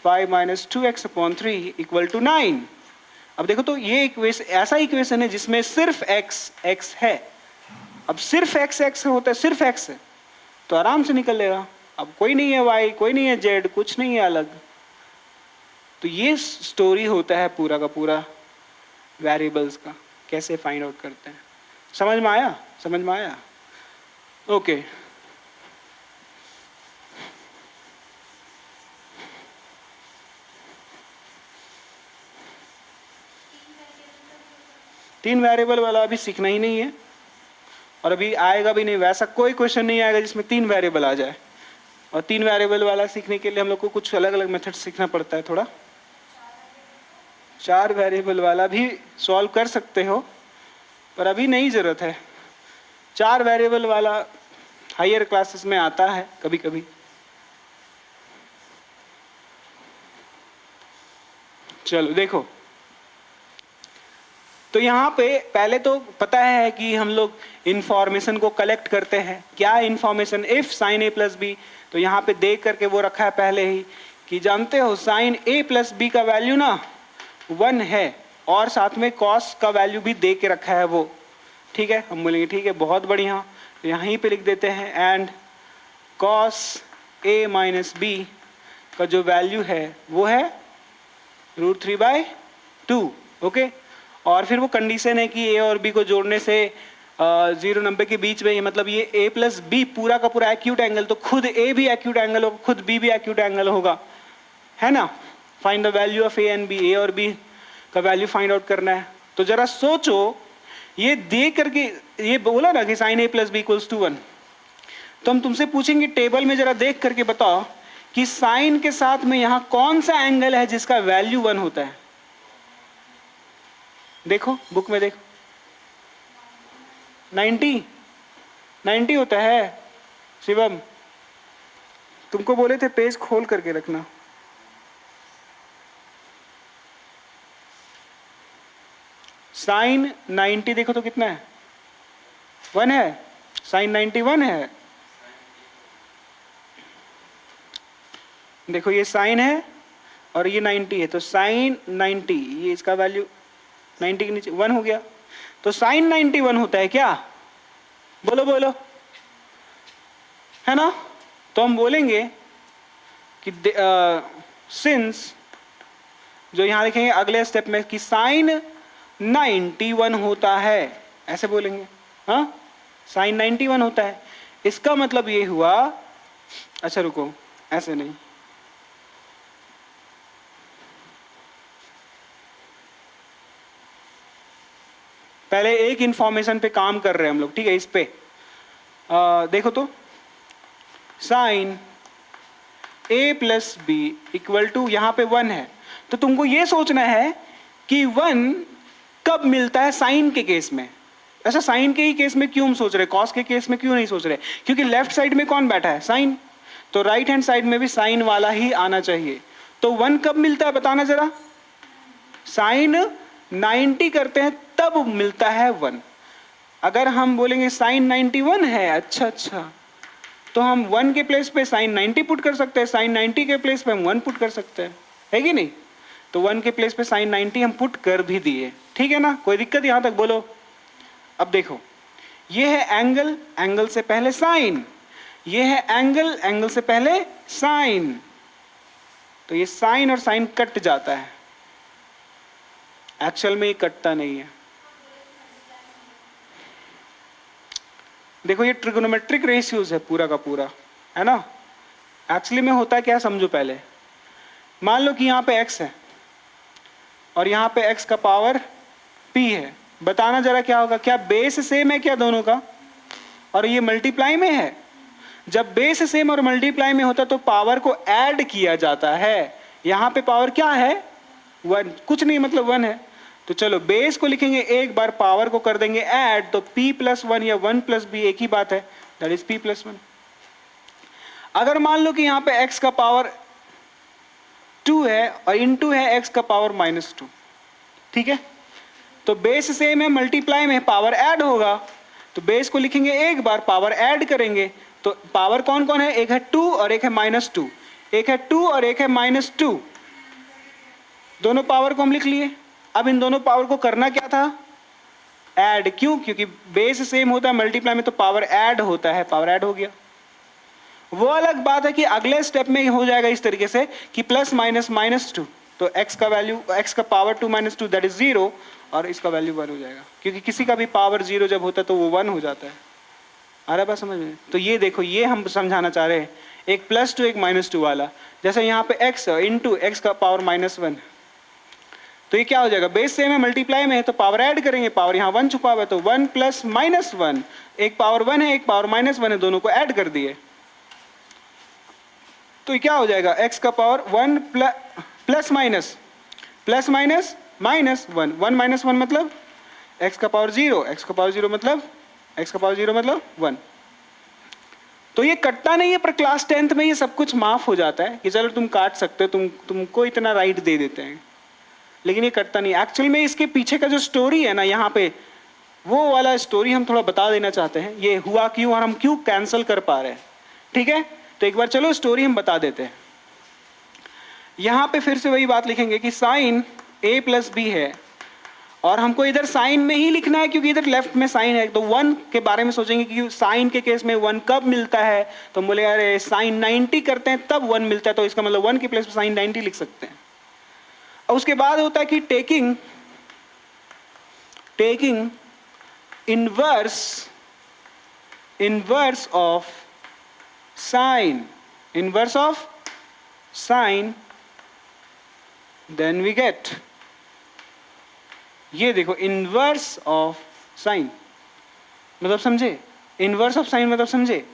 5 minus 2x upon 3 equal to 9। अब देखो तो ये इक्वेशन, ऐसा इक्वेशन है जिसमें सिर्फ x है। अब सिर्फ x होता है, सिर्फ x है, तो आराम से निकल लेगा। अब कोई नहीं है y, कोई नहीं है z, कुछ नहीं है अलग। तो ये स्टोरी होता है पूरा का पूरा वेरिएबल्स का, कैसे फाइंड आउट करते हैं। समझ में आया? समझ में आया? ओके। तीन वेरिएबल वाला अभी सीखना ही नहीं है, और अभी आएगा भी नहीं। वैसा कोई क्वेश्चन नहीं आएगा जिसमें 3 वेरिएबल आ जाए, और 3 वेरिएबल वाला सीखने के लिए हम लोग को कुछ अलग अलग मेथड सीखना पड़ता है थोड़ा। 4 वेरिएबल वाला भी सॉल्व कर सकते हो, पर अभी नहीं ज़रूरत है। 4 वेरिएबल वाला हायर क्लासेस में आता है कभी कभी। चलो देखो, तो यहाँ पे पहले तो पता है कि हम लोग इंफॉर्मेशन को कलेक्ट करते हैं। क्या information? If sine a plus B, तो यहाँ पे देख करके वो रखा है पहले ही कि जानते हो साइन a प्लस बी का वैल्यू ना 1 है और साथ में कॉस का वैल्यू भी दे के रखा है वो, ठीक है, हम बोलेंगे ठीक है बहुत बढ़िया, यहीं पे लिख देते हैं and cos a minus B का जो वैल्यू है वो है √3/2, ओके। और फिर वो कंडीशन है कि a और b को जोड़ने से 0 90 के बीच में, मतलब ये a प्लस बी पूरा का पूरा एक्यूट एंगल, तो खुद a भी एक्यूट एंगल होगा, खुद b भी एक्यूट एंगल होगा, है ना। Find the value of a and b, a और b का वैल्यू फाइंड आउट करना है। तो जरा सोचो, ये दे करके ये बोला ना कि sine a plus B equals to 1, तो हम तुमसे पूछेंगे टेबल में जरा देख करके बताओ कि साइन के साथ में यहां कौन सा एंगल है जिसका वैल्यू 1 होता है। देखो बुक में देखो, 90 होता है। शिवम तुमको बोले थे पेज खोल करके रखना। साइन 90 देखो तो कितना है, 1 है। साइन 91 है, देखो ये साइन है और ये 90 है, तो साइन 90 ये इसका वैल्यू 90 के नीचे 1 हो गया, तो साइन 91 होता है क्या, बोलो बोलो, है ना। तो हम बोलेंगे कि सिंस, जो यहां लिखेंगे अगले स्टेप में कि साइन 91 होता है, ऐसे बोलेंगे, हाँ साइन 91 होता है। इसका मतलब ये हुआ, अच्छा रुको ऐसे नहीं, पहले एक इंफॉर्मेशन पे काम कर रहे हैं हम लोग, ठीक है। इस पे देखो तो sine a plus B equal to यहाँ पे 1 है, तो तुमको ये सोचना है कि 1 कब मिलता है साइन के केस में। ऐसा साइन के ही केस में क्यों हम सोच रहे, कॉस के केस में क्यों नहीं सोच रहे, क्योंकि लेफ्ट साइड में कौन बैठा है, साइन, तो राइट हैंड साइड में भी साइन वाला ही आना चाहिए। तो 1 कब मिलता है बताना जरा, साइन 90 करते हैं तब मिलता है 1। अगर हम बोलेंगे साइन 91 है, अच्छा, तो हम 1 के प्लेस पे साइन 90 पुट कर सकते हैं, साइन 90 के प्लेस पे हम 1 पुट कर सकते हैं, है कि नहीं। तो 1 के प्लेस पे साइन 90 हम पुट कर भी दिए, ठीक है ना, कोई दिक्कत यहां तक बोलो। अब देखो ये है एंगल, एंगल से पहले साइन, ये है एंगल, एंगल से पहले साइन, तो ये साइन और साइन कट जाता है, एक्चुअल में ये कटता नहीं है। देखो ये ट्रिगोनोमेट्रिक रेशियोज है पूरा का पूरा, है ना। एक्चुअली में होता है क्या, समझो पहले, मान लो कि यहाँ पे x है और यहाँ पे x का पावर p है, बताना जरा क्या होगा, क्या बेस सेम है क्या दोनों का, और ये मल्टीप्लाई में है। जब बेस सेम और मल्टीप्लाई में होता तो पावर को ऐड किया जाता है, यहाँ पे पावर क्या है 1, कुछ नहीं मतलब 1 है। तो चलो बेस को लिखेंगे एक बार, पावर को कर देंगे ऐड, तो p प्लस 1 या 1 प्लस b एक ही बात है, दैट इज p प्लस 1। अगर मान लो कि यहाँ पे x का पावर 2 है और इनटू है x का पावर -2, ठीक है। तो बेस सेम है, मल्टीप्लाई में पावर ऐड होगा, तो बेस को लिखेंगे एक बार, पावर ऐड करेंगे, तो पावर कौन कौन है, एक है 2 और एक है -2, एक है 2 और एक है -2, दोनों पावर को हम लिख लिए। अब इन दोनों पावर को करना क्या था, ऐड, क्यों, क्योंकि बेस सेम होता है, मल्टीप्लाई में तो पावर ऐड होता है, पावर ऐड हो गया। वो अलग बात है कि अगले स्टेप में हो जाएगा इस तरीके से कि प्लस माइनस -2, तो x का वैल्यू, x का पावर 2 - 2 दैट इज 0, और इसका वैल्यू 1 हो जाएगा, क्योंकि किसी का भी पावर 0 जब होता है तो वो 1 हो जाता है। आ रहा बात समझ में। तो ये देखो, ये हम समझाना चाह रहे हैं, एक +2 एक -2 वाला, जैसे यहाँ पे x इंटू x का पावर -1, तो ये क्या हो जाएगा, बेस सेम है मल्टीप्लाई में है तो पावर ऐड करेंगे, पावर यहाँ 1 छुपा हुआ है, तो 1 + -1, एक पावर 1 है एक पावर -1 है, दोनों को ऐड कर दिए, तो ये क्या हो जाएगा, x का पावर 1 प्लस माइनस -1, 1 - 1 मतलब x का पावर 0, x का पावर 0 मतलब x का पावर 0 मतलब 1। तो ये कटता नहीं है, पर क्लास 10th में ये सब कुछ माफ हो जाता है कि चलो तुम काट सकते हो, तुमको इतना राइट दे देते हैं, लेकिन ये कटता नहीं। एक्चुअल में इसके पीछे का जो स्टोरी है ना यहाँ पे, वो वाला स्टोरी हम थोड़ा बता देना चाहते हैं, ये हुआ क्यों और हम क्यों कैंसिल कर पा रहे हैं, ठीक है। तो एक बार चलो स्टोरी हम बता देते हैं। यहाँ पे फिर से वही बात लिखेंगे कि साइन ए प्लस बी है और हमको इधर साइन में ही लिखना है क्योंकि इधर लेफ्ट में साइन है, तो 1 के बारे में सोचेंगे कि साइन के केस में 1 कब मिलता है, तो बोले अरे साइन 90 करते हैं तब 1 मिलता है, तो इसका मतलब 1 की प्लेस पे साइन 90 लिख सकते हैं। और उसके बाद होता है कि taking inverse of sine, then we get, ये देखो इनवर्स ऑफ साइन मतलब समझे, इनवर्स ऑफ साइन मतलब समझे।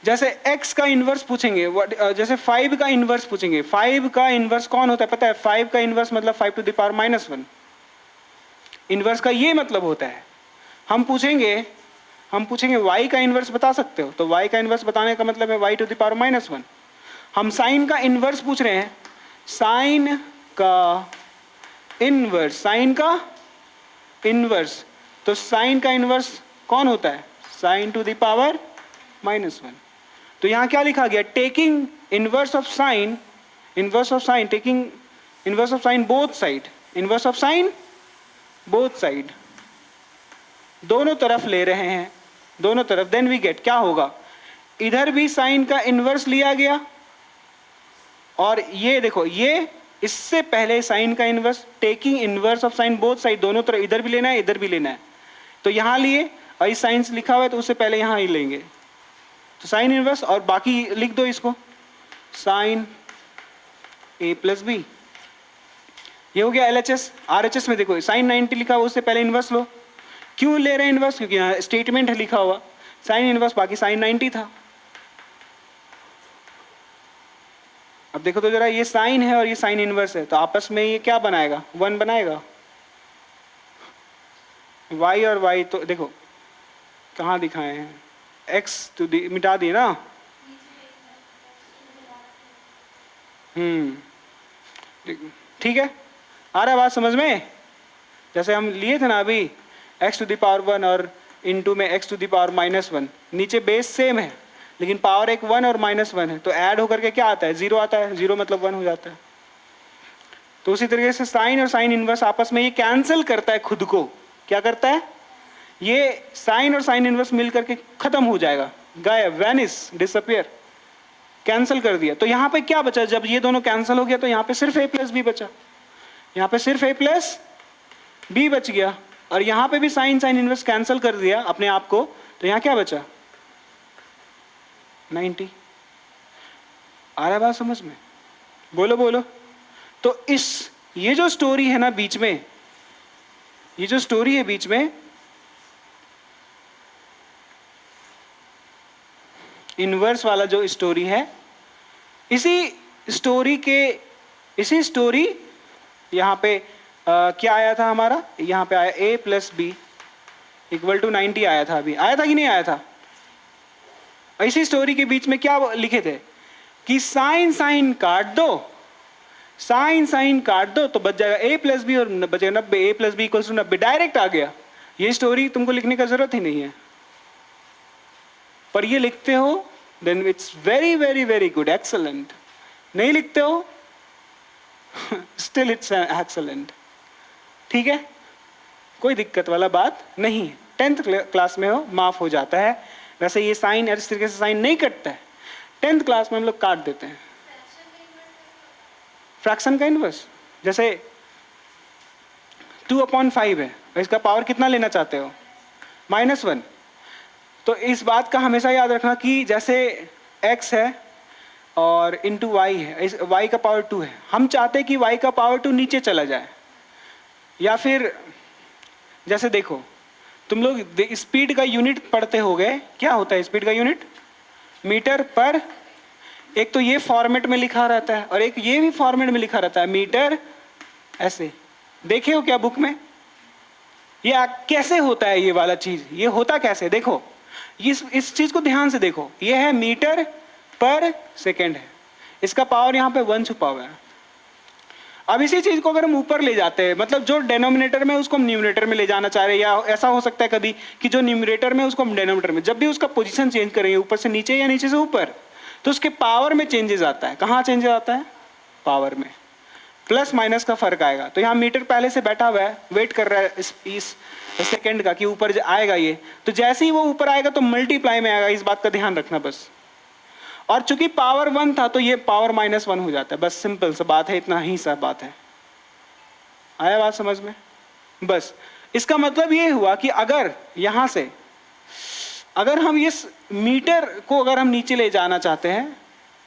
जैसे x का इनवर्स पूछेंगे, जैसे 5 का इनवर्स पूछेंगे, 5 का इनवर्स कौन होता है पता है? 5 का इनवर्स मतलब 5 टू द पावर -1। इनवर्स का ये मतलब होता है। हम पूछेंगे y का इनवर्स बता सकते हो, तो y का इनवर्स बताने का मतलब है y टू द पावर -1। हम साइन का इनवर्स पूछ रहे हैं, साइन का इनवर्स, तो साइन का इनवर्स कौन होता है? Sign to the power -1। तो यहां क्या लिखा गया? Taking inverse of sign taking inverse of sign both side, दोनों तरफ ले रहे हैं, दोनों तरफ। देन वी गेट, क्या होगा? इधर भी साइन का इनवर्स लिया गया और ये देखो, ये इससे पहले साइन का inverse, taking inverse of sign both side, दोनों तरफ, इधर भी लेना है इधर भी लेना है, तो यहां लिए और इस साइन से लिखा हुआ है तो उससे पहले यहां ही लेंगे, तो साइन इनवर्स और बाकी लिख दो इसको, साइन a प्लस बी। ये हो गया LHS। RHS में देखो साइन 90 लिखा हुआ, उससे पहले इनवर्स लो। क्यों ले रहे हैं इनवर्स? क्योंकि यहाँ स्टेटमेंट है लिखा हुआ साइन इनवर्स, बाकी साइन 90 था। अब देखो तो जरा, ये साइन है और ये साइन इनवर्स है, तो आपस में ये क्या बनाएगा? 1 बनाएगा। y और y तो देखो कहाँ दिखाए हैं, x तो मिटा दिए ना। ठीक है, आ रहा है बात समझ में? जैसे हम लिए थे ना अभी x टू द पावर 1 और इनटू में x टू द पावर -1, नीचे बेस सेम है लेकिन पावर एक 1 और -1 है, तो ऐड होकर के क्या आता है? 0 आता है, 0 मतलब 1 हो जाता है। तो उसी तरीके से साइन और साइन इनवर्स आपस में ये कैंसिल करता है खुद को। क्या करता है? ये साइन और साइन इनवर्स मिल करके खत्म हो जाएगा, गायब, वैनिश, डिसअपियर, कैंसिल कर दिया। तो यहाँ पे क्या बचा? जब ये दोनों कैंसिल हो गया तो यहाँ पे सिर्फ a प्लस बी बचा, यहाँ पे सिर्फ a प्लस बी बच गया, और यहाँ पे भी साइन साइन इनवर्स कैंसिल कर दिया अपने आप को, तो यहाँ क्या बचा? 90। आ रहा बात समझ में? बोलो बोलो। तो ये जो स्टोरी है ना बीच में, ये जो स्टोरी है बीच में, इनवर्स वाला जो स्टोरी है, इसी स्टोरी यहाँ पे क्या आया था हमारा? यहाँ पे आया a plus B equal to 90 आया था। अभी आया था कि नहीं आया था? इसी स्टोरी के बीच में क्या लिखे थे कि साइन साइन काट दो, तो बच जाएगा a प्लस बी और बचेगा 90, a plus B equal to 90, direct आ गया। ये स्टोरी तुमको लिखने का जरूरत ही नहीं है, पर ये लिखते हो then it's very very very good, excellent. नहीं लिखते हो स्टिल इट्स एक्सलेंट। ठीक है, कोई दिक्कत वाला बात नहीं है। 10th क्लास में हो माफ हो जाता है। वैसे ये साइन इस तरीके से साइन नहीं कटता है, 10th क्लास में हम लोग काट देते हैं। फ्रैक्शन का इनवर्स जैसे 2/5 है, इसका पावर कितना लेना चाहते हो? -1। तो इस बात का हमेशा याद रखना कि जैसे x है और इंटू y है, इस y का पावर 2 है, हम चाहते हैं कि y का पावर 2 नीचे चला जाए। या फिर जैसे देखो, तुम लोग स्पीड का यूनिट पढ़ते होगे, क्या होता है स्पीड का यूनिट? मीटर पर, एक तो ये फॉर्मेट में लिखा रहता है और एक ये भी फॉर्मेट में लिखा रहता है, मीटर ऐसे। देखे हो क्या बुक में? ये कैसे होता है ये वाला चीज? ये होता कैसे? देखो, इस चीज को ध्यान से देखो, ये है मीटर पर सेकेंड है, इसका पावर यहाँ पे 1 छुपा हुआ है। अब इसी चीज को अगर हम ऊपर ले जाते हैं, मतलब जो डेनोमिनेटर में उसको हम न्यूमरेटर में ले जाना चाह रहे हैं, या ऐसा हो सकता है कभी कि जो न्यूमरेटर में उसको हम डेनोमिनेटर में, जब भी उसका पोजीशन चेंज करेंगे ऊपर से नीचे या नीचे से ऊपर, तो उसके पावर में चेंजेस आता है। कहाँ चेंजेस आता है? पावर में। प्लस माइनस का फर्क आएगा। तो यहाँ मीटर पहले से बैठा हुआ है, वेट कर रहा है इस सेकेंड का कि ऊपर आएगा ये, तो जैसे ही वो ऊपर आएगा तो मल्टीप्लाई में आएगा, इस बात का ध्यान रखना बस। और चूंकि पावर 1 था तो ये पावर -1 हो जाता है, बस सिंपल सा बात है, इतना ही सा बात है। आया बात समझ में? बस इसका मतलब ये हुआ कि अगर यहां से अगर हम इस मीटर को अगर हम नीचे ले जाना चाहते हैं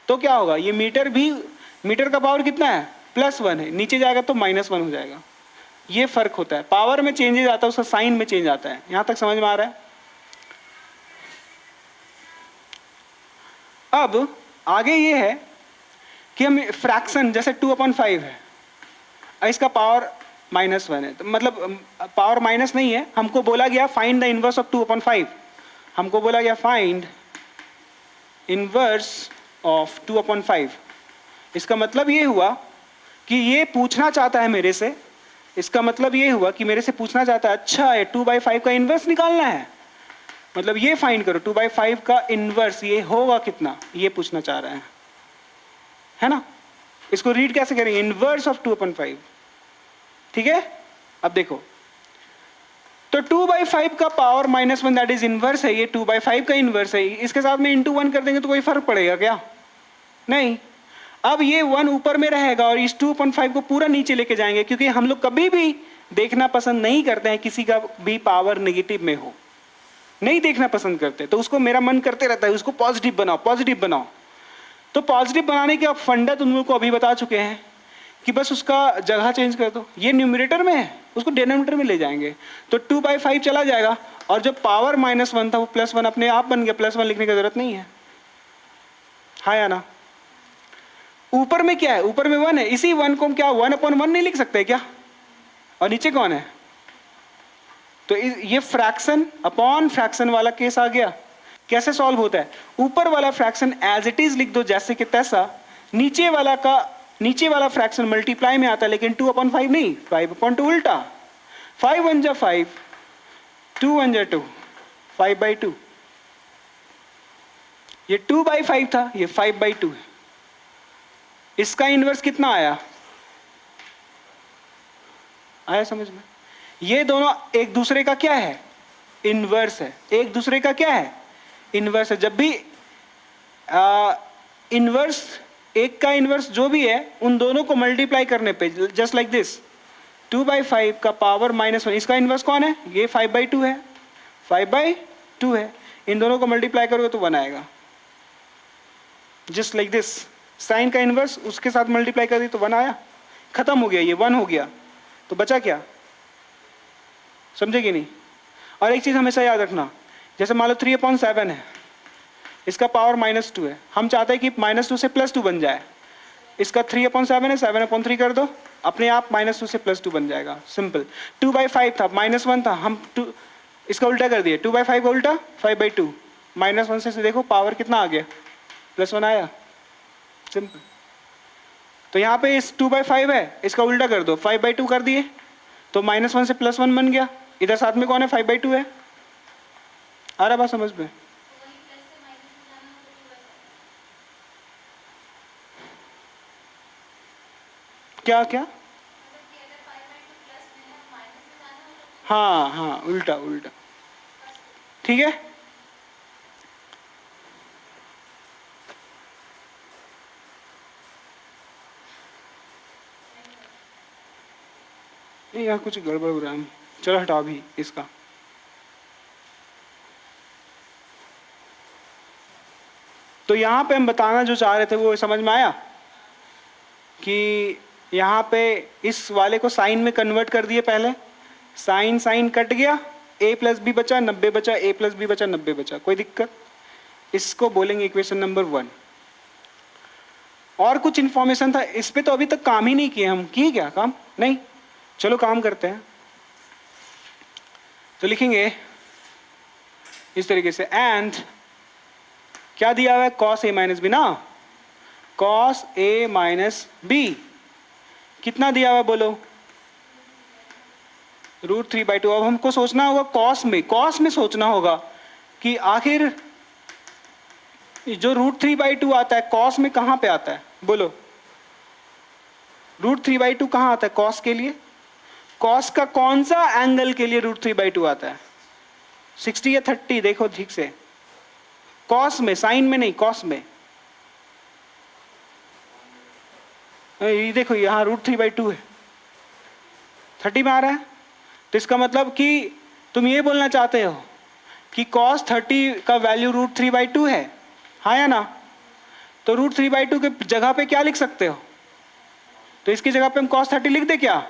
तो क्या होगा, ये मीटर का पावर कितना है, +1 है, नीचे जाएगा तो -1 हो जाएगा। ये फर्क होता है, पावर में चेंजेस आता है, उसका साइन में चेंज आता है। यहां तक समझ में आ रहा है? अब आगे ये है कि हम फ्रैक्शन जैसे 2/5 है, इसका पावर -1 है, तो मतलब पावर माइनस नहीं है, हमको बोला गया फाइंड द इनवर्स ऑफ 2/5, हमको बोला गया फाइंड इनवर्स ऑफ 2/5। इसका मतलब ये हुआ कि ये पूछना चाहता है मेरे से, इसका मतलब ये हुआ कि मेरे से पूछना चाहता है, अच्छा है 2/5 का इनवर्स निकालना है, मतलब ये फाइंड करो 2/5 का इनवर्स ये होगा कितना, ये पूछना चाह रहे हैं, है ना? इसको रीड कैसे करेंगे, इनवर्स ऑफ 2/5, ठीक है? अब देखो, तो 2/5 का पावर -1 दैट इज इनवर्स है, ये 2/5 का इनवर्स है, इसके साथ में × 1 कर देंगे तो कोई फर्क पड़ेगा क्या? नहीं। अब ये 1 ऊपर में रहेगा और इस 2/5 को पूरा नीचे लेके जाएंगे, क्योंकि हम लोग कभी भी देखना पसंद नहीं करते हैं किसी का भी पावर नेगेटिव में हो, नहीं देखना पसंद करते, तो उसको मेरा मन करते रहता है उसको पॉजिटिव बनाओ, पॉजिटिव बनाओ। तो पॉजिटिव बनाने के अब फंडा तुम लोग को अभी बता चुके हैं कि बस उसका जगह चेंज कर दो, ये न्यूमरेटर में है उसको डिनोमिनेटर में ले जाएंगे, तो 2/5 चला जाएगा, और जो पावर -1 था वो +1 अपने आप बन गया, +1 लिखने की जरूरत नहीं है, हाँ या ना? ऊपर में क्या है, ऊपर में 1 है, इसी 1 को हम क्या 1/1 नहीं लिख सकते क्या? और नीचे कौन है? तो ये फ्रैक्शन अपॉन फ्रैक्शन वाला केस आ गया। कैसे सॉल्व होता है, ऊपर वाला फ्रैक्शन एज इट इज लिख दो जैसे कि तैसा, नीचे वाला फ्रैक्शन मल्टीप्लाई में आता है, लेकिन 2/5 नहीं, 5/2 उल्टा, 5 1 जा 5, 2 1 जा 2, 5/2। ये 2/5 था, ये 5/2 है। इसका इनवर्स कितना आया समझ में? ये दोनों एक दूसरे का क्या है, इनवर्स है, एक दूसरे का क्या है, इनवर्स है। जब भी इनवर्स, एक का इनवर्स जो भी है, उन दोनों को मल्टीप्लाई करने पे जस्ट लाइक दिस, 2/5 का पावर -1, इसका इनवर्स कौन है, ये 5/2 है, 5/2 है, इन दोनों को मल्टीप्लाई करोगे तो 1 आएगा, जस्ट लाइक दिस। साइन का इनवर्स उसके साथ मल्टीप्लाई कर दी तो 1 आया, खत्म हो गया, ये 1 हो गया, तो बचा क्या, समझे कि नहीं? और एक चीज हमेशा याद रखना, जैसे मान लो 3/7 है, इसका पावर -2 है, हम चाहते हैं कि -2 से +2 बन जाए, इसका 3/7 है, 7/3 कर दो, अपने आप -2 से +2 बन जाएगा, सिंपल। 2/5 था, -1 था, हम इसका उल्टा कर दिए, 2/5 का उल्टा 5/2, -1 से देखो पावर कितना आ गया, +1 आया, सिंपल। तो यहाँ पे इस 2/5 है, इसका उल्टा कर दो, 5/2 कर दिए तो -1 से +1 बन गया, इधर साथ में कौन है, 5/2 है। आ रहा बात समझ में? क्या क्या? हाँ हाँ, उल्टा उल्टा, ठीक है। नहीं यार कुछ गड़बड़ हो रहा है, चलो हटाओ अभी इसका। तो यहाँ पे हम बताना जो चाह रहे थे वो समझ में आया कि यहाँ पे इस वाले को साइन में कन्वर्ट कर दिए, पहले साइन साइन कट गया, a + b बचा 90 बचा, a + b बचा 90 बचा, कोई दिक्कत? इसको बोलेंगे इक्वेशन नंबर 1। और कुछ इंफॉर्मेशन था इस पे, तो अभी तक काम ही नहीं किए हम, किए क्या काम? नहीं, चलो काम करते हैं। तो लिखेंगे इस तरीके से, एंड क्या दिया हुआ है, cos a - b ना, cos a - b कितना दिया हुआ है बोलो, √3/2। अब हमको सोचना होगा कॉस में सोचना होगा कि आखिर जो √3/2 आता है कॉस में कहां पे आता है, बोलो √3/2 कहाँ आता है? कॉस के लिए। कॉस का कौन सा एंगल के लिए √3/2 आता है? 60 या 30? देखो ठीक से, कॉस में, साइन में नहीं, कॉस में। ये देखो यहाँ √3/2 है, 30 में आ रहा है। तो इसका मतलब कि तुम ये बोलना चाहते हो कि cos 30 का वैल्यू √3/2 है, हाँ या ना? तो √3/2 के जगह पे क्या लिख सकते हो? तो इसकी जगह पे हम cos 30 लिख दे क्या?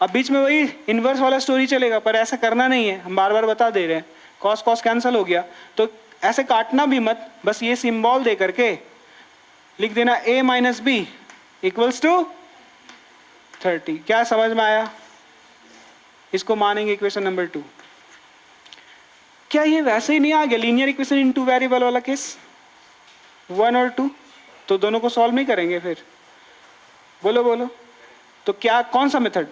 अब बीच में वही इन्वर्स वाला स्टोरी चलेगा, पर ऐसा करना नहीं है, हम बार बार बता दे रहे हैं। cos cos कैंसिल हो गया, तो ऐसे काटना भी मत, बस ये सिंबल दे करके लिख देना a - b इक्वल्स टू 30। क्या समझ में आया? इसको मानेंगे इक्वेशन नंबर 2। क्या ये वैसे ही नहीं आ गया लीनियर इक्वेशन इन 2 वेरिएबल वाला केस, 1 और 2? तो दोनों को सॉल्व नहीं करेंगे फिर? बोलो बोलो, तो क्या, कौन सा मेथड?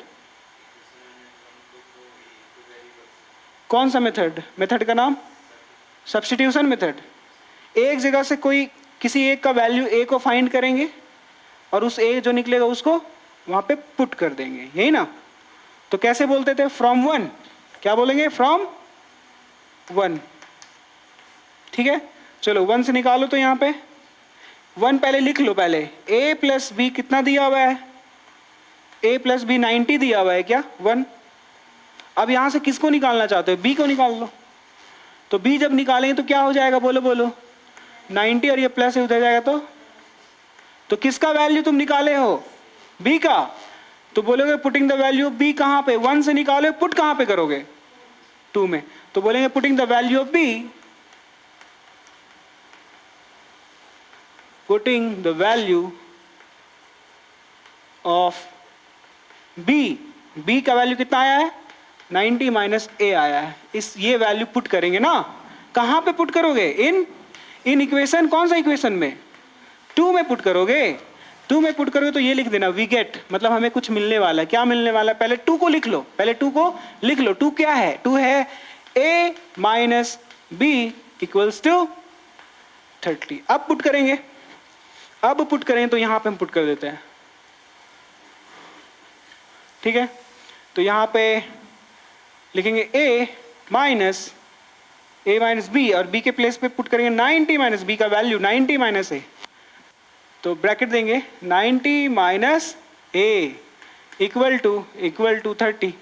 कौन सा मेथड? मेथड का नाम सब्स्टिट्यूशन मेथड। एक जगह से कोई किसी एक का वैल्यू a को फाइंड करेंगे और उस a जो निकलेगा उसको वहां पे पुट कर देंगे, यही ना? तो कैसे बोलते थे? फ्रॉम 1। क्या बोलेंगे? फ्रॉम 1। ठीक है, चलो 1 से निकालो। तो यहाँ पे 1 पहले लिख लो। पहले a + b कितना दिया हुआ है? a + b 90 दिया हुआ है क्या? 1। अब यहां से किसको निकालना चाहते हो? b को निकाल लो। तो b जब निकालेंगे तो क्या हो जाएगा? बोलो बोलो, 90, और ये प्लस उधर जाएगा तो किसका वैल्यू तुम निकाले हो? b का। तो बोलोगे putting the value of b कहां पे? 1 से निकालो, पुट कहां पे करोगे? 2 में। तो बोलेंगे putting the value of b, putting the value of b का वैल्यू कितना आया है? 90 - a आया है। ये वैल्यू पुट करेंगे ना। कहां पे पुट करोगे? इन इक्वेशन, कौन सा इक्वेशन में? 2 में पुट करोगे। 2 में पुट करोगे तो ये लिख देना वी गेट, मतलब हमें कुछ मिलने वाला है। क्या मिलने वाला है? पहले 2 को लिख लो, पहले 2 को लिख लो। 2 क्या है? 2 है a - b इक्वल्स टू 30। अब पुट करेंगे, तो यहां पे हम पुट कर देते हैं। ठीक है, तो यहां पे लिखेंगे a - b और b के प्लेस पे पुट करेंगे 90 - b का वैल्यू 90 - a। तो ब्रैकेट देंगे 90 - a इक्वल टू 30।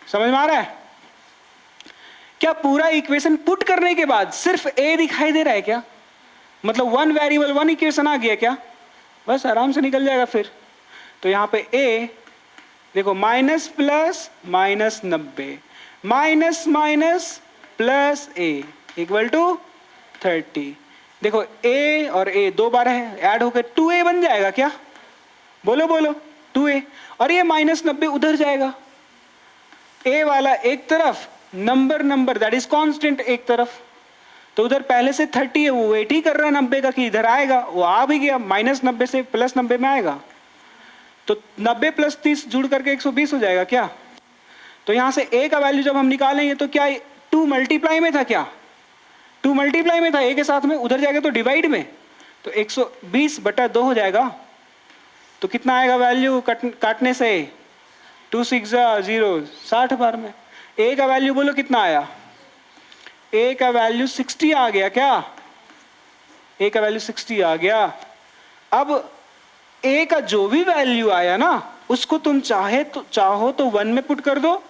समझ में आ रहा है? क्या पूरा इक्वेशन पुट करने के बाद सिर्फ a दिखाई दे रहा है क्या? मतलब 1 वेरिएबल 1 इक्वेशन आ गया क्या? बस आराम से निकल जाएगा फिर। तो यहाँ पे a देखो, minus plus minus 90 minus minus plus a equal to 30। देखो a और a 2 बार है, ऐड होकर 2a बन जाएगा क्या? बोलो बोलो, 2a। और ये -90 उधर जाएगा, a वाला एक तरफ, नंबर दैट इज कांस्टेंट एक तरफ। तो उधर पहले से 30 है, वो वेट ही कर रहा है 90 का कि इधर आएगा। वो आ भी गया, -90 से +90 में आएगा। तो 90 + 30 जुड़ करके 120 हो जाएगा क्या? तो यहां से a का वैल्यू जब हम निकालेंगे तो क्या 2 मल्टीप्लाई में था? क्या 2 मल्टीप्लाई में था a के साथ में? उधर जाएगा तो डिवाइड में, तो 120/2 हो जाएगा। तो कितना आएगा वैल्यू काटने से? 2 6 0, 60 बार में। a का वैल्यू बोलो कितना आया? a का वैल्यू 60 आ गया क्या? a का वैल्यू 60 आ गया। अब a का जो भी वैल्यू आया ना, उसको तुम चाहो तो 1 में पुट कर दो,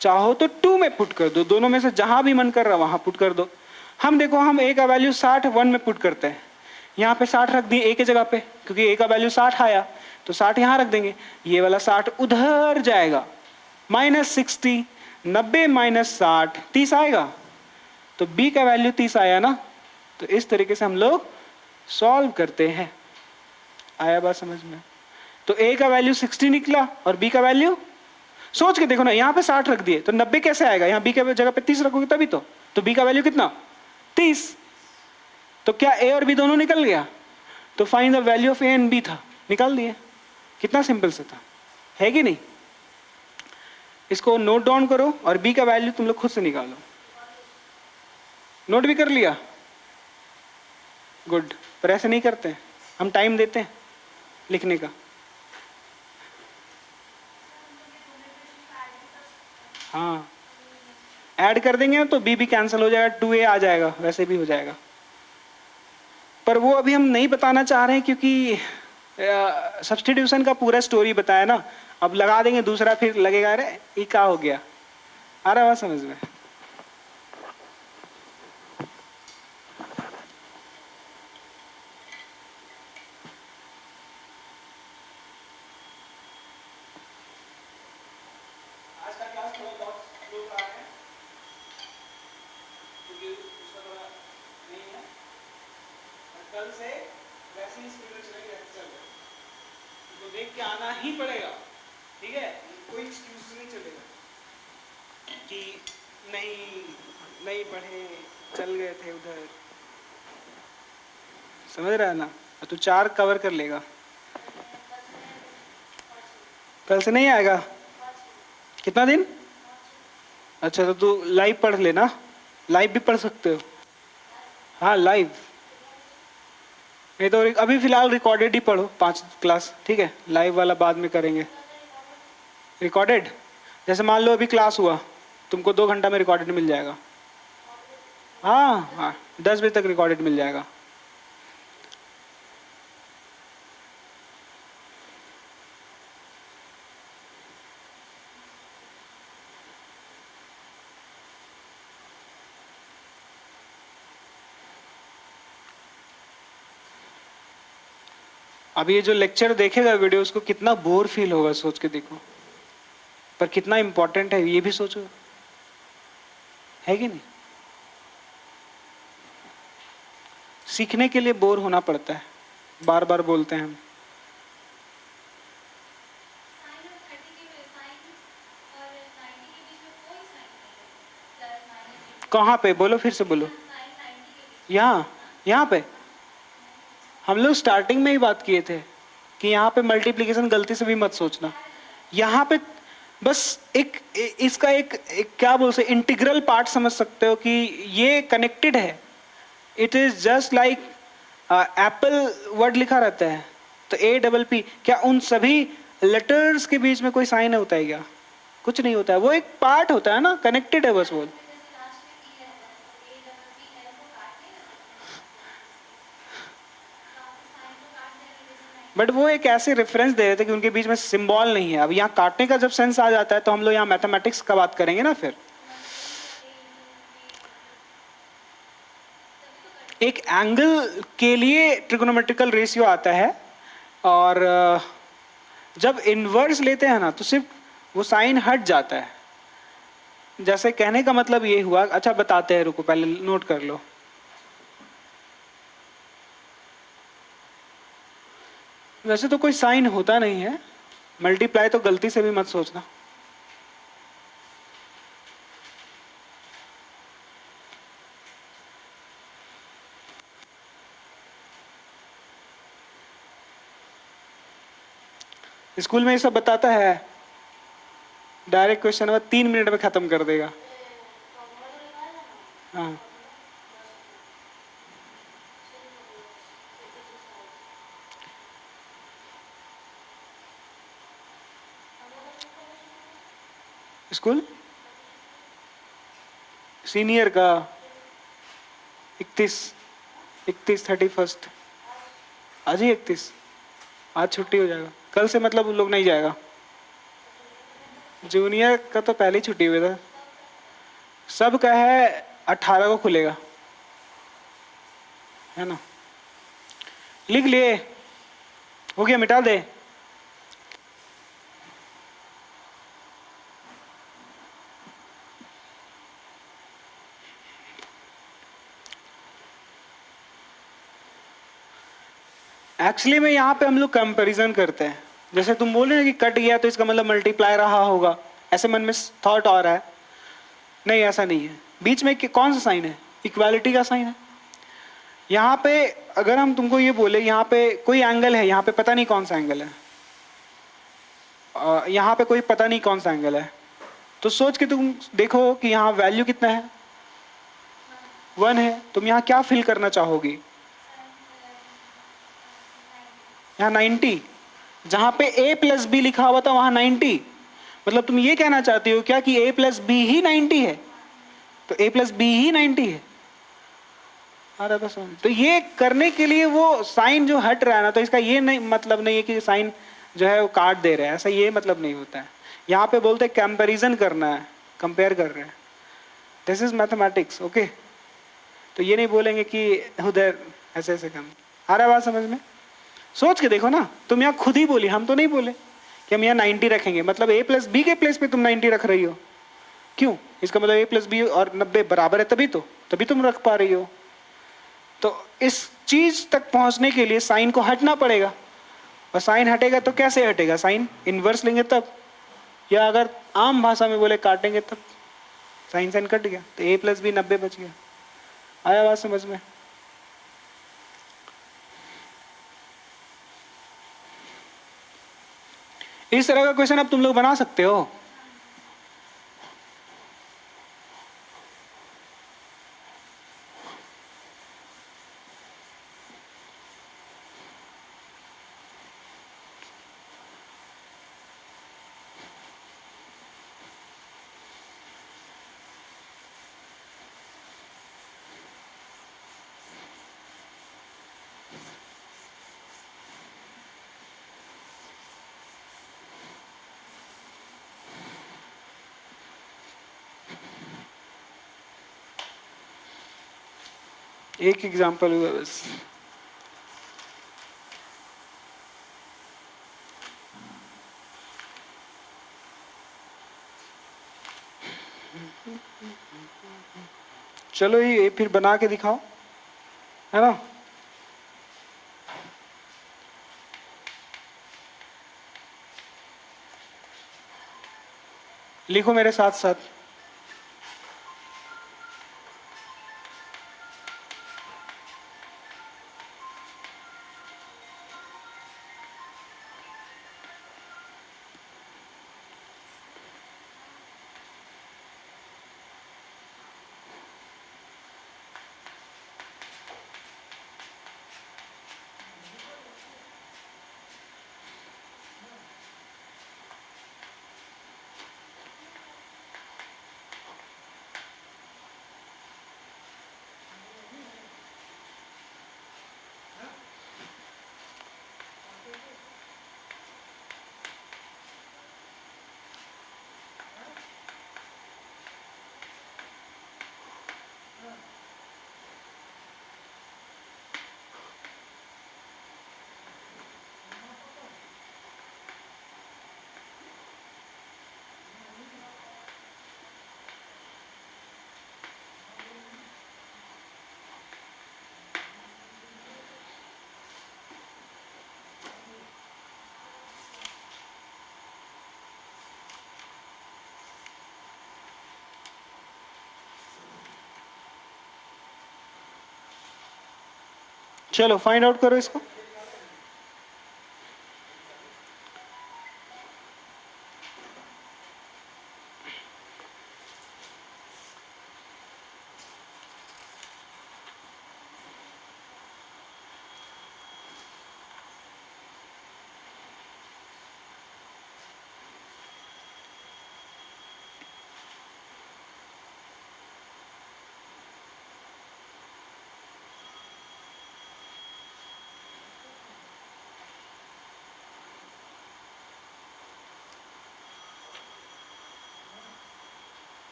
चाहो तो 2 में पुट कर दो। दोनों में से जहां भी मन कर रहा वहां पुट कर दो। हम देखो, हम a का वैल्यू 60 1 में पुट करते हैं। यहाँ पे 60 रख दिए a के जगह पे, क्योंकि a का वैल्यू 60 आया, तो 60 यहाँ रख देंगे। ये वाला 60 उधर जाएगा, -60, 90 - 60, 30 आएगा। तो b का वैल्यू 30 आया ना। तो इस तरीके से हम लोग सॉल्व करते हैं। आया बात समझ में? तो a का वैल्यू 60 निकला और b का वैल्यू, सोच के देखो ना, यहाँ पे 60 रख दिए तो 90 कैसे आएगा? यहाँ b के जगह पे 30 रखोगे तभी तो b का वैल्यू कितना? 30। तो क्या a और b दोनों निकल गया? तो find the value of a and b था, निकाल दिए। कितना सिंपल से था, है कि नहीं? इसको नोट डाउन करो और b का वैल्यू तुम लोग खुद से निकालो। नोट भी कर लिया? गुड। पर ऐसे नहीं करते, हम टाइम देते हैं। लिखने का। हाँ, ऐड कर देंगे तो बी भी कैंसिल हो जाएगा, 2a आ जाएगा, वैसे भी हो जाएगा। पर वो अभी हम नहीं बताना चाह रहे हैं क्योंकि सब्स्टिट्यूशन का पूरा स्टोरी बताया ना, अब लगा देंगे दूसरा, फिर लगेगा अरे ये क्या हो गया। आ रहा है समझ में? आज का क्लास थोड़ा बहुत स्लो रहा है क्योंकि उसका थोड़ा नहीं है, और कल से वैसे ही स्पीड में चलेंगे, चल तो देख के आना ही पड़ेगा, ठीक है? कोई एक्सक्यूज नहीं चलेगा कि नहीं नहीं पढ़े, चल गए थे उधर। समझ रहा है ना? तो 4 कवर कर लेगा। कल से नहीं आएगा? कितना दिन? अच्छा, तो तू लाइव पढ़ लेना, लाइव भी पढ़ सकते हो। हाँ लाइव, नहीं तो अभी फिलहाल रिकॉर्डेड ही पढ़ो 5 क्लास, ठीक है? लाइव वाला बाद में करेंगे। रिकॉर्डेड, जैसे मान लो अभी क्लास हुआ, तुमको 2 घंटा में रिकॉर्डेड मिल जाएगा। हाँ हाँ, 10 बजे तक रिकॉर्डेड मिल जाएगा। अब ये जो लेक्चर देखेगा वीडियो, उसको कितना बोर फील होगा, सोच के देखो। पर कितना इंपॉर्टेंट है ये भी सोचो, है कि नहीं? सीखने के लिए बोर होना पड़ता है, बार बार बोलते हैं हम। कहाँ पे? बोलो, फिर से बोलो। यहाँ, यहाँ पे हम लोग स्टार्टिंग में ही बात किए थे कि यहाँ पे मल्टीप्लिकेशन गलती से भी मत सोचना। यहाँ पे बस इसका एक क्या बोल सकते, इंटीग्रल पार्ट समझ सकते हो कि ये कनेक्टेड है। It is just like Apple word लिखा रहता है तो APP, क्या उन सभी लेटर्स के बीच में कोई साइन होता है क्या? कुछ नहीं होता है, वो एक पार्ट होता है ना, कनेक्टेड है बस वो। बट वो एक ऐसे रेफरेंस दे रहे थे कि उनके बीच में सिंबल नहीं है। अब यहाँ काटने का जब सेंस आ जाता है तो हम लोग यहाँ मैथमेटिक्स का बात करेंगे ना। फिर एक एंगल के लिए ट्रिगोनोमेट्रिकल रेशियो आता है, और जब इन्वर्स लेते हैं ना तो सिर्फ वो साइन हट जाता है। जैसे कहने का मतलब ये हुआ, अच्छा बताते हैं, रुको पहले नोट कर लो। वैसे तो कोई साइन होता नहीं है, मल्टीप्लाई तो गलती से भी मत सोचना। स्कूल में ये सब बताता है, डायरेक्ट क्वेश्चन में 3 मिनट में खत्म कर देगा। हाँ, स्कूल सीनियर का 31 आज ही 31, आज छुट्टी हो जाएगा। कल से मतलब उन लोग नहीं जाएगा। जूनियर का तो पहले ही छुट्टी हुआ था। सब का है 18 को खुलेगा, है ना? लिख लिए? हो गया, मिटा दे। एक्चुअली में यहाँ पे हम लोग कंपैरिजन करते हैं। जैसे तुम बोल रहे हो कि कट गया तो इसका मतलब मल्टीप्लाई रहा होगा, ऐसे मन में थॉट आ रहा है। नहीं, ऐसा नहीं है। बीच में कौन सा साइन है? इक्वालिटी का साइन है। यहाँ पे अगर हम तुमको ये बोले यहाँ पे कोई एंगल है, यहाँ पे पता नहीं कौन सा एंगल है, यहाँ पे कोई पता नहीं कौन सा एंगल है, तो सोच के तुम देखो कि यहाँ वैल्यू कितना है, 1 है। तुम यहाँ क्या फिल करना चाहोगी? यहाँ 90। जहां पे a प्लस बी लिखा हुआ था वहां 90। मतलब तुम ये कहना चाहती हो क्या कि a प्लस बी ही 90 है? तो a प्लस बी ही 90 है। आ रहा था समझ? तो ये करने के लिए वो साइन जो हट रहा है ना, तो इसका ये नहीं मतलब नहीं है कि साइन जो है वो काट दे रहे हैं, ऐसा ये मतलब नहीं होता है। यहाँ पे बोलते हैं कंपैरिजन करना है, कंपेयर कर रहे हैं। This is mathematics, okay. तो ये नहीं बोलेंगे कि उधर ऐसे ऐसे काम। आ रहा है बात समझ में? सोच के देखो ना, तुम यहाँ खुद ही बोली, हम तो नहीं बोले कि हम यहाँ 90 रखेंगे। मतलब a प्लस बी के प्लेस पे तुम 90 रख रही हो, क्यों? इसका मतलब a प्लस बी और 90 बराबर है, तभी तुम रख पा रही हो। तो इस चीज तक पहुंचने के लिए साइन को हटना पड़ेगा, और साइन हटेगा तो कैसे हटेगा? साइन इनवर्स लेंगे तब, या अगर आम भाषा में बोले काटेंगे तब। साइन साइन कट गया तो a प्लस बी 90 बच गया। आया बात समझ में? इस तरह का क्वेश्चन अब तुम लोग बना सकते हो। एक एग्जांपल हुआ बस। चलो ये फिर बना के दिखाओ, है ना? लिखो मेरे साथ साथ। चलो फाइंड आउट करो इसको।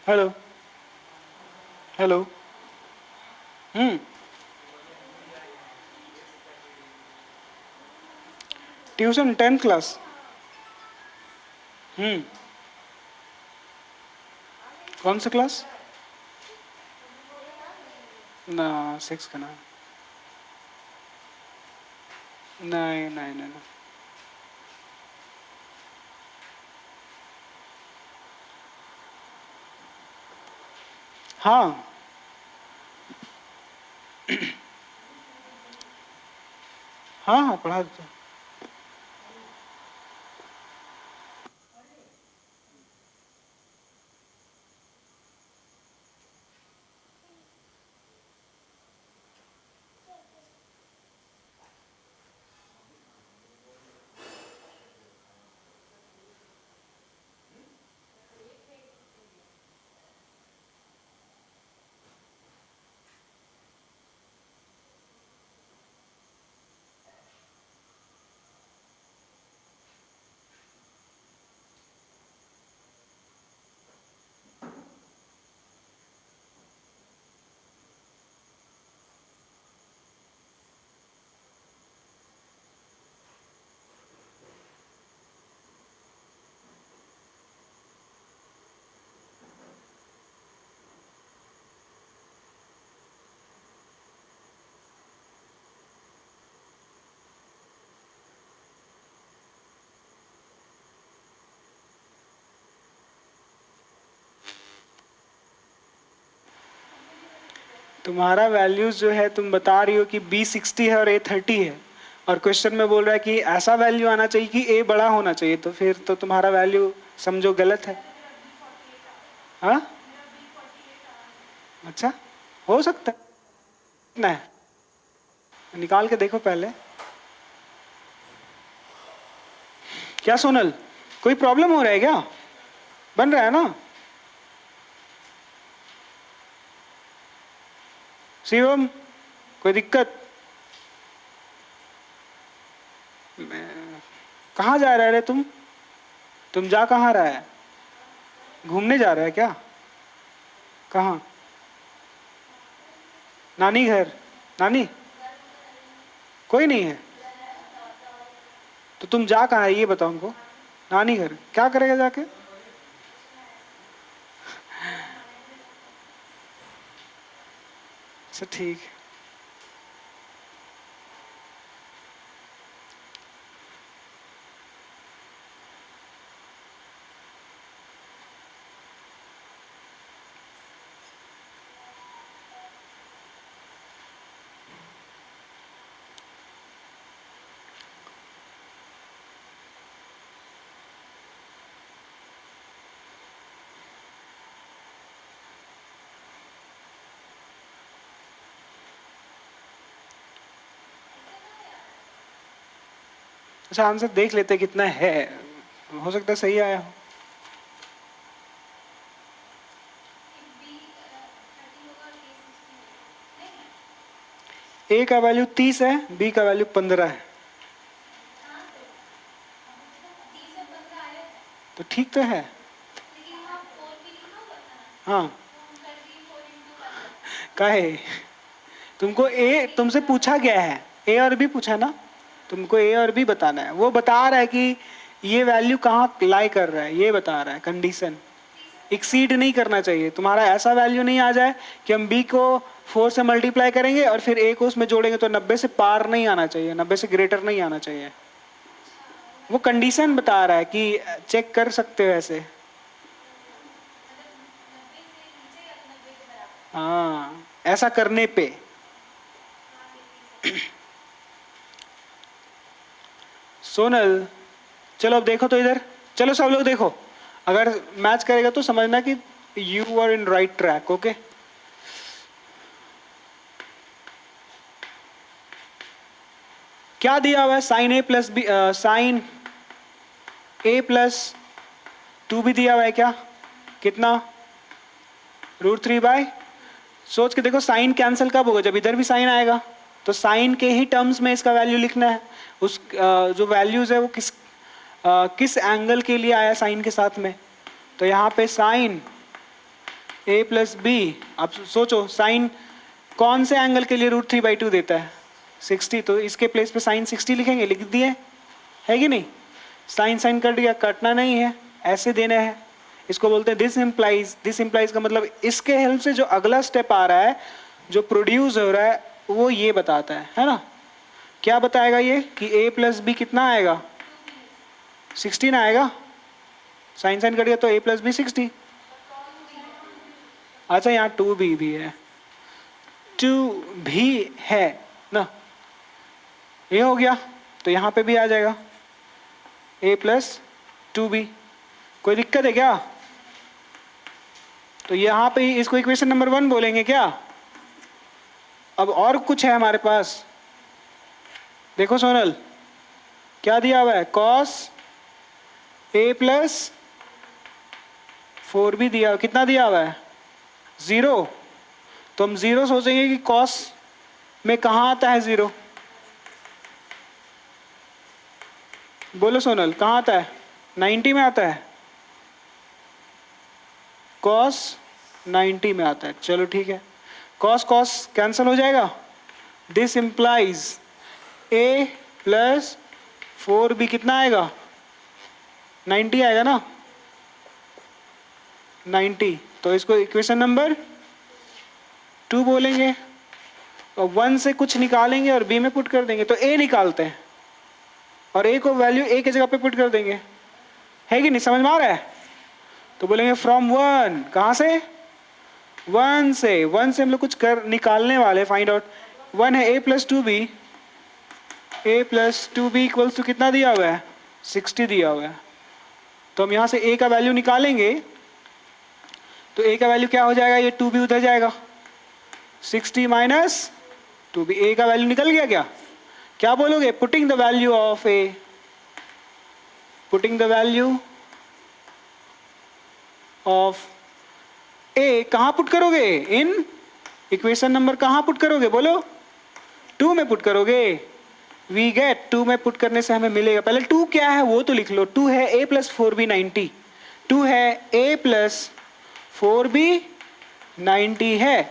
Hello hello. Tuition 10th class. कौन सा क्लास? ना 6 का ना, नहीं नहीं नहीं नहीं। हाँ हाँ हाँ पढ़ा देता हूँ। तुम्हारा वैल्यूज जो है तुम बता रही हो कि B60 है और A30 है, और क्वेश्चन में बोल रहा है कि ऐसा वैल्यू आना चाहिए कि A बड़ा होना चाहिए, तो फिर तो तुम्हारा वैल्यू समझो गलत है। हाँ अच्छा, हो सकता है। कितना है निकाल के देखो पहले। क्या सोनल, कोई प्रॉब्लम हो रहा है क्या? बन रहा है ना? शिवम, कोई दिक्कत? कहाँ जा रहा है रे तुम जा कहाँ रहा है? घूमने जा रहा है क्या? कहाँ? नानी घर? नानी कोई नहीं है तो तुम जा कहाँ है ये बताओ हमको। नानी घर क्या करेगा जाके? अच्छा ठीक है। अच्छा आंसर देख लेते कितना है, हो सकता है सही आया हो। ए का वैल्यू 30 है, बी का वैल्यू 15 है। तो ठीक तो है। हाँ काहे? तुमको ए तुमसे पूछा गया है, ए और बी पूछा ना, तुमको ए और बी बताना है। वो बता रहा है कि ये वैल्यू कहाँ लाई कर रहा है, ये बता रहा है कंडीशन। एक्सीड नहीं करना चाहिए, तुम्हारा ऐसा वैल्यू नहीं आ जाए कि हम बी को 4 से मल्टीप्लाई करेंगे और फिर ए को उसमें जोड़ेंगे तो 90 से पार नहीं आना चाहिए, 90 से ग्रेटर नहीं आना चाहिए। वो कंडीशन बता रहा है कि चेक कर सकते हो ऐसे। हाँ ऐसा करने पे। सोनल चलो अब देखो तो इधर, चलो सब लोग देखो, अगर मैच करेगा तो समझना कि you are in right track. Okay क्या दिया हुआ है? Sine A plus B, sine A plus 2 भी दिया हुआ है क्या? कितना? √3 बाय, सोच के देखो साइन कैंसिल कब होगा? जब इधर भी साइन आएगा, तो साइन के ही टर्म्स में इसका वैल्यू लिखना है। उस जो वैल्यूज है वो किस एंगल के लिए आया साइन के साथ में। तो यहाँ पे साइन ए प्लस बी, अब सोचो साइन कौन से एंगल के लिए √3/2 देता है? 60, तो इसके प्लेस पे साइन 60 लिखेंगे, लिख दिए है कि नहीं? साइन साइन कट गया, कटना नहीं है, ऐसे देना है। इसको बोलते हैं दिस इम्प्लाइज। दिस इम्प्लाइज का मतलब इसके हेल्प से जो अगला स्टेप आ रहा है जो प्रोड्यूस हो रहा है वो ये बताता है ना? क्या बताएगा ये कि a प्लस बी कितना आएगा? 16 आएगा। साइन साइन कट गया तो a प्लस बी 60। अच्छा यहाँ 2b भी है, 2 भी है ना, ये हो गया। तो यहाँ पे भी आ जाएगा a प्लस 2b। कोई दिक्कत है क्या? तो यहाँ पे इसको इक्वेशन नंबर 1 बोलेंगे क्या? अब और कुछ है हमारे पास, देखो सोनल क्या दिया हुआ है? cos a प्लस 4b दिया हुआ, कितना दिया हुआ है? 0। तो हम 0 सोचेंगे कि cos में कहाँ आता है 0? बोलो सोनल, कहाँ आता है? 90 में आता है। cos 90 में आता है। चलो ठीक है, cos cos कैंसिल हो जाएगा। This implies a plus 4b कितना आएगा? 90 आएगा ना, 90। तो इसको इक्वेशन नंबर 2 बोलेंगे। और 1 से कुछ निकालेंगे और b में पुट कर देंगे, तो a निकालते हैं और a को वैल्यू a की जगह पे पुट कर देंगे। है कि नहीं? समझ में आ रहा है? तो बोलेंगे फ्रॉम 1, कहाँ से? 1 से हम लोग कुछ कर निकालने वाले, फाइंड आउट। 1 है a plus 2b, a plus 2b equals to कितना दिया हुआ है? 60 दिया हुआ है। तो हम यहाँ से a का वैल्यू निकालेंगे, तो a का वैल्यू क्या हो जाएगा? ये 2b उधर जाएगा, 60 माइनस 2b। a का वैल्यू निकल गया क्या? क्या बोलोगे? Putting the value of a, putting the value of A कहाँ पुट करोगे? इन इक्वेशन नंबर कहाँ पुट करोगे? बोलो। 2 में पुट करोगे। वी गेट 2 में पुट करने से हमें मिलेगा, पहले 2 क्या है वो तो लिख लो। 2 है a प्लस 4b 90, 2 है a प्लस 4b 90 है।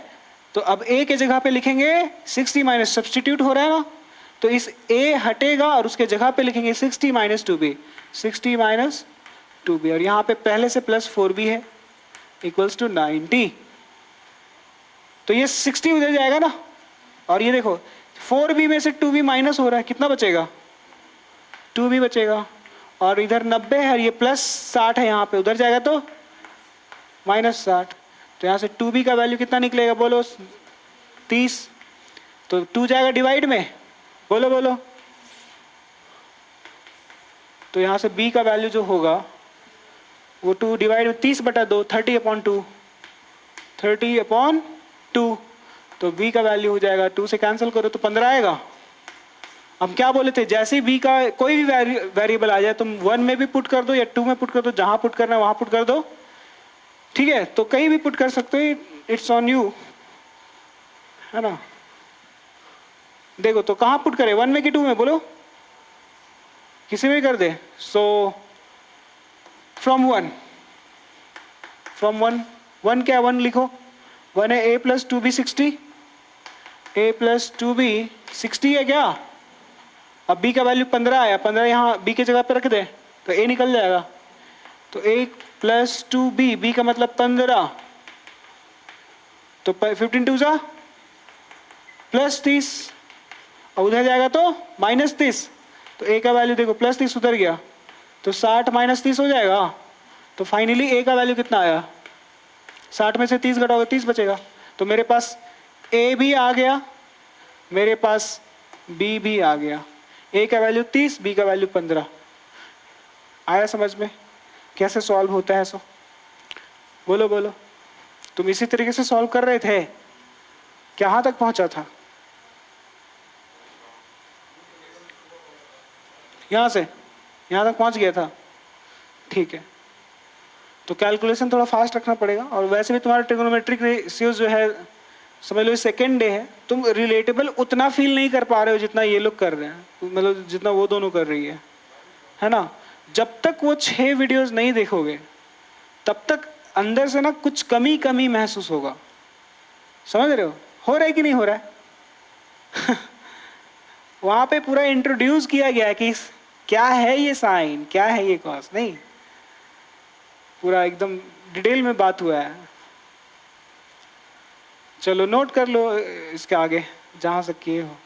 तो अब a के जगह पे लिखेंगे 60 माइनस, सब्सटीट्यूट हो रहा है ना, तो इस a हटेगा और उसके जगह पे लिखेंगे 60 माइनस 2b, 60 माइनस 2b। और यहाँ पे पहले से प्लस 4b है इक्वल्स टू 90। तो ये 60 उधर जाएगा ना, और ये देखो 4b में से 2b माइनस हो रहा है, कितना बचेगा? 2b बचेगा। और इधर 90 है, ये प्लस 60 है, यहाँ पे उधर जाएगा तो माइनस 60। तो यहाँ से 2b का वैल्यू कितना निकलेगा? बोलो 30। तो 2 जाएगा डिवाइड में, बोलो बोलो। तो यहाँ से b का वैल्यू जो होगा वो 2 डिवाइड में 30/2, 30/2, 30/2। तो b का वैल्यू हो जाएगा, 2 से कैंसिल करो तो 15 आएगा। हम क्या बोले थे? जैसे ही b का कोई भी वेरिएबल आ जाए तुम 1 में भी पुट कर दो या 2 में पुट कर दो, जहां पुट करना है वहां पुट कर दो, ठीक है? तो कहीं भी पुट कर सकते हो, इट्स ऑन यू, है ना? देखो तो कहां पुट करे, 1 में कि 2 में? बोलो, किसी में कर दे। सो फ्रॉम 1, फ्रॉम 1 क्या है? 1 लिखो। 1 है a plus 2b 60, a plus 2b 60 है क्या? अब b का वैल्यू 15 आया, 15 यहाँ b की जगह पे रख दे तो a निकल जाएगा। तो a प्लस 2b, b का मतलब 15, तो 15 2 जा प्लस 30, और उधर जाएगा तो माइनस 30। तो a का वैल्यू देखो प्लस 30 उधर गया, तो 60 माइनस 30 हो जाएगा। तो फाइनली a का वैल्यू कितना आया? 60 में से 30 घटाओगे 30 बचेगा। तो मेरे पास a भी आ गया, मेरे पास b भी आ गया। a का वैल्यू 30, b का वैल्यू 15। आया समझ में कैसे सॉल्व होता है? सो बोलो बोलो। तुम इसी तरीके से सॉल्व कर रहे थे, कहाँ तक पहुंचा था? यहाँ से यहाँ तक पहुंच गया था, ठीक है। तो कैलकुलेशन थोड़ा फास्ट रखना पड़ेगा। और वैसे भी तुम्हारा ट्रिग्नोमेट्रिक रेशियोज जो है, समझ लो सेकेंड डे है, तुम रिलेटेबल उतना फील नहीं कर पा रहे हो जितना ये लोग कर रहे हैं, मतलब जितना वो दोनों कर रही है ना? जब तक वो 6 वीडियोस नहीं देखोगे तब तक अंदर से ना कुछ कमी कमी महसूस होगा। समझ रहे हो रहा है कि नहीं हो रहा है? वहां पे पूरा इंट्रोड्यूस किया गया है कि क्या है ये साइन, क्या है ये कॉस, नहीं, पूरा एकदम डिटेल में बात हुआ है। चलो नोट कर लो इसके आगे जहां से किए हो।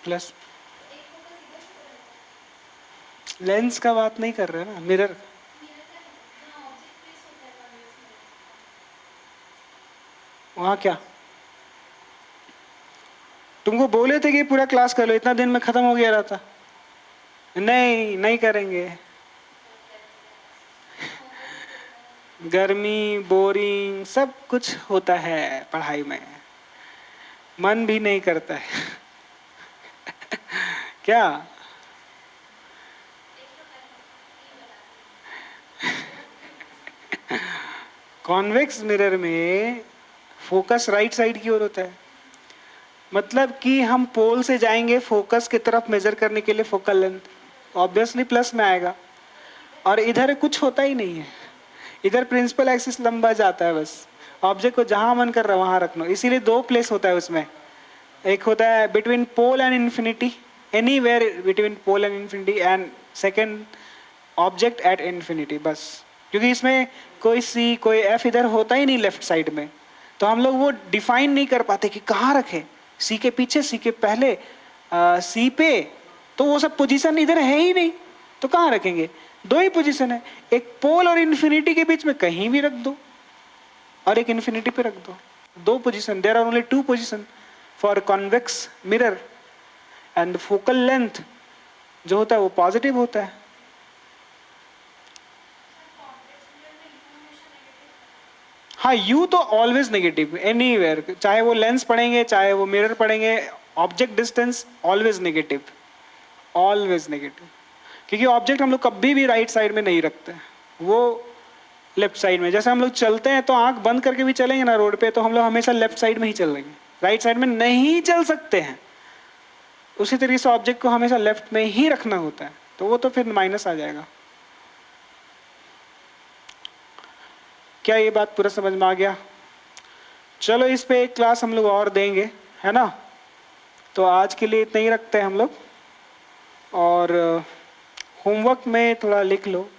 प्लस लेंस का बात नहीं कर रहे ना, मिरर। वहां क्या तुमको बोले थे कि पूरा क्लास कर लो, इतना दिन में खत्म हो गया रहा था। नहीं नहीं करेंगे। गर्मी बोरिंग सब कुछ होता है पढ़ाई में, मन भी नहीं करता है। क्या कॉन्वेक्स मिरर में फोकस राइट साइड की ओर होता है, मतलब कि हम पोल से जाएंगे फोकस की तरफ मेजर करने के लिए फोकल लेंथ, ऑब्वियसली प्लस में आएगा। और इधर कुछ होता ही नहीं है, इधर प्रिंसिपल एक्सिस लंबा जाता है बस। ऑब्जेक्ट को जहां मन कर रहा है वहां रखना, इसीलिए दो प्लेस होता है उसमें। एक होता है between pole and infinity, anywhere between pole and infinity, and second object at infinity बस। क्योंकि इसमें कोई सी कोई एफ इधर होता ही नहीं लेफ्ट साइड में, तो हम लोग वो डिफाइन नहीं कर पाते कि कहाँ रखें, सी के पीछे, सी के पहले, सी पे, तो वो सब पोजीशन इधर है ही नहीं, तो कहाँ रखेंगे। दो ही पोजीशन है, एक पोल और इन्फिनिटी के बीच में कहीं भी रख दो, और एक इन्फिनिटी पे रख दो। दो position, there are only two position for convex mirror, and focal length जो होता है वो पॉजिटिव होता है। हाँ, यू तो ऑलवेज नेगेटिव एनीवेयर, चाहे वो लेंस पढ़ेंगे चाहे वो मिरर पढ़ेंगे, object distance always negative, always negative. क्योंकि ऑब्जेक्ट हम लोग कभी भी राइट साइड में नहीं रखते, वो लेफ्ट साइड में। जैसे हम लोग चलते हैं तो आंख बंद करके भी चलेंगे ना रोड पे, तो हम लोग हमेशा लेफ्ट साइड में ही चलेंगे, राइट साइड में नहीं चल सकते हैं। उसी तरीके से ऑब्जेक्ट को हमेशा लेफ्ट में ही रखना होता है, तो वो तो फिर माइनस आ जाएगा। क्या ये बात पूरा समझ में आ गया? चलो इस पे एक क्लास हम लोग और देंगे, है ना। तो आज के लिए इतना ही रखते हैं हम लोग, और होमवर्क में थोड़ा लिख लो।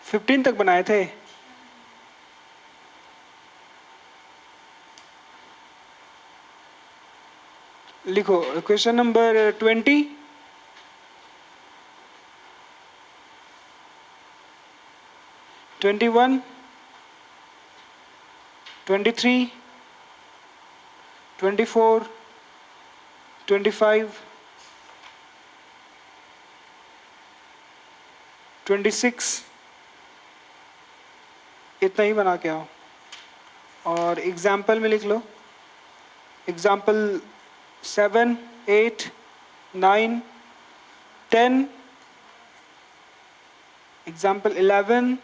फिफ्टीन तक बनाए थे। लिखो क्वेश्चन नंबर 20, 21, 23, 24, 25, 26, इतना ही बना के आओ। और एग्जाम्पल में लिख लो, एग्जाम्पल 7, 8, 9, 10, एग्जाम्पल 11,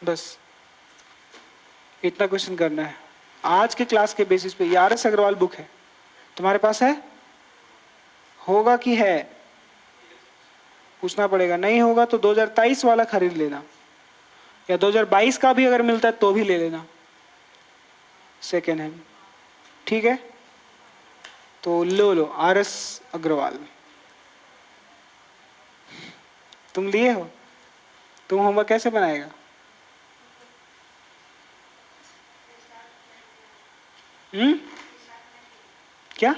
बस इतना क्वेश्चन करना है आज के क्लास के बेसिस पे। RS अग्रवाल बुक है तुम्हारे पास? है, होगा कि है, पूछना पड़ेगा। नहीं होगा तो 2023 वाला खरीद लेना, या 2022 का भी अगर मिलता है तो भी ले लेना, सेकेंड हैंड, ठीक है। तो लो RS अग्रवाल। तुम लिए हो? तुम होमवर्क कैसे बनाएगा? क्या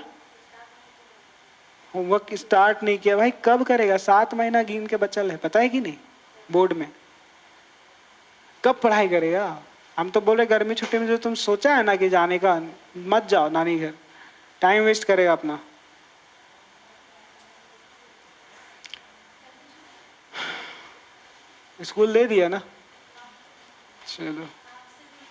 होमवर्क स्टार्ट नहीं किया? भाई कब करेगा? 7 महीना गिन के बचल है, पता है कि नहीं? बोर्ड में कब पढ़ाई करेगा? हम तो बोले गर्मी छुट्टी में जो तुम सोचा है ना कि जाने का, मत जाओ नानी घर, टाइम वेस्ट करेगा अपना। स्कूल दे दिया ना, चलो।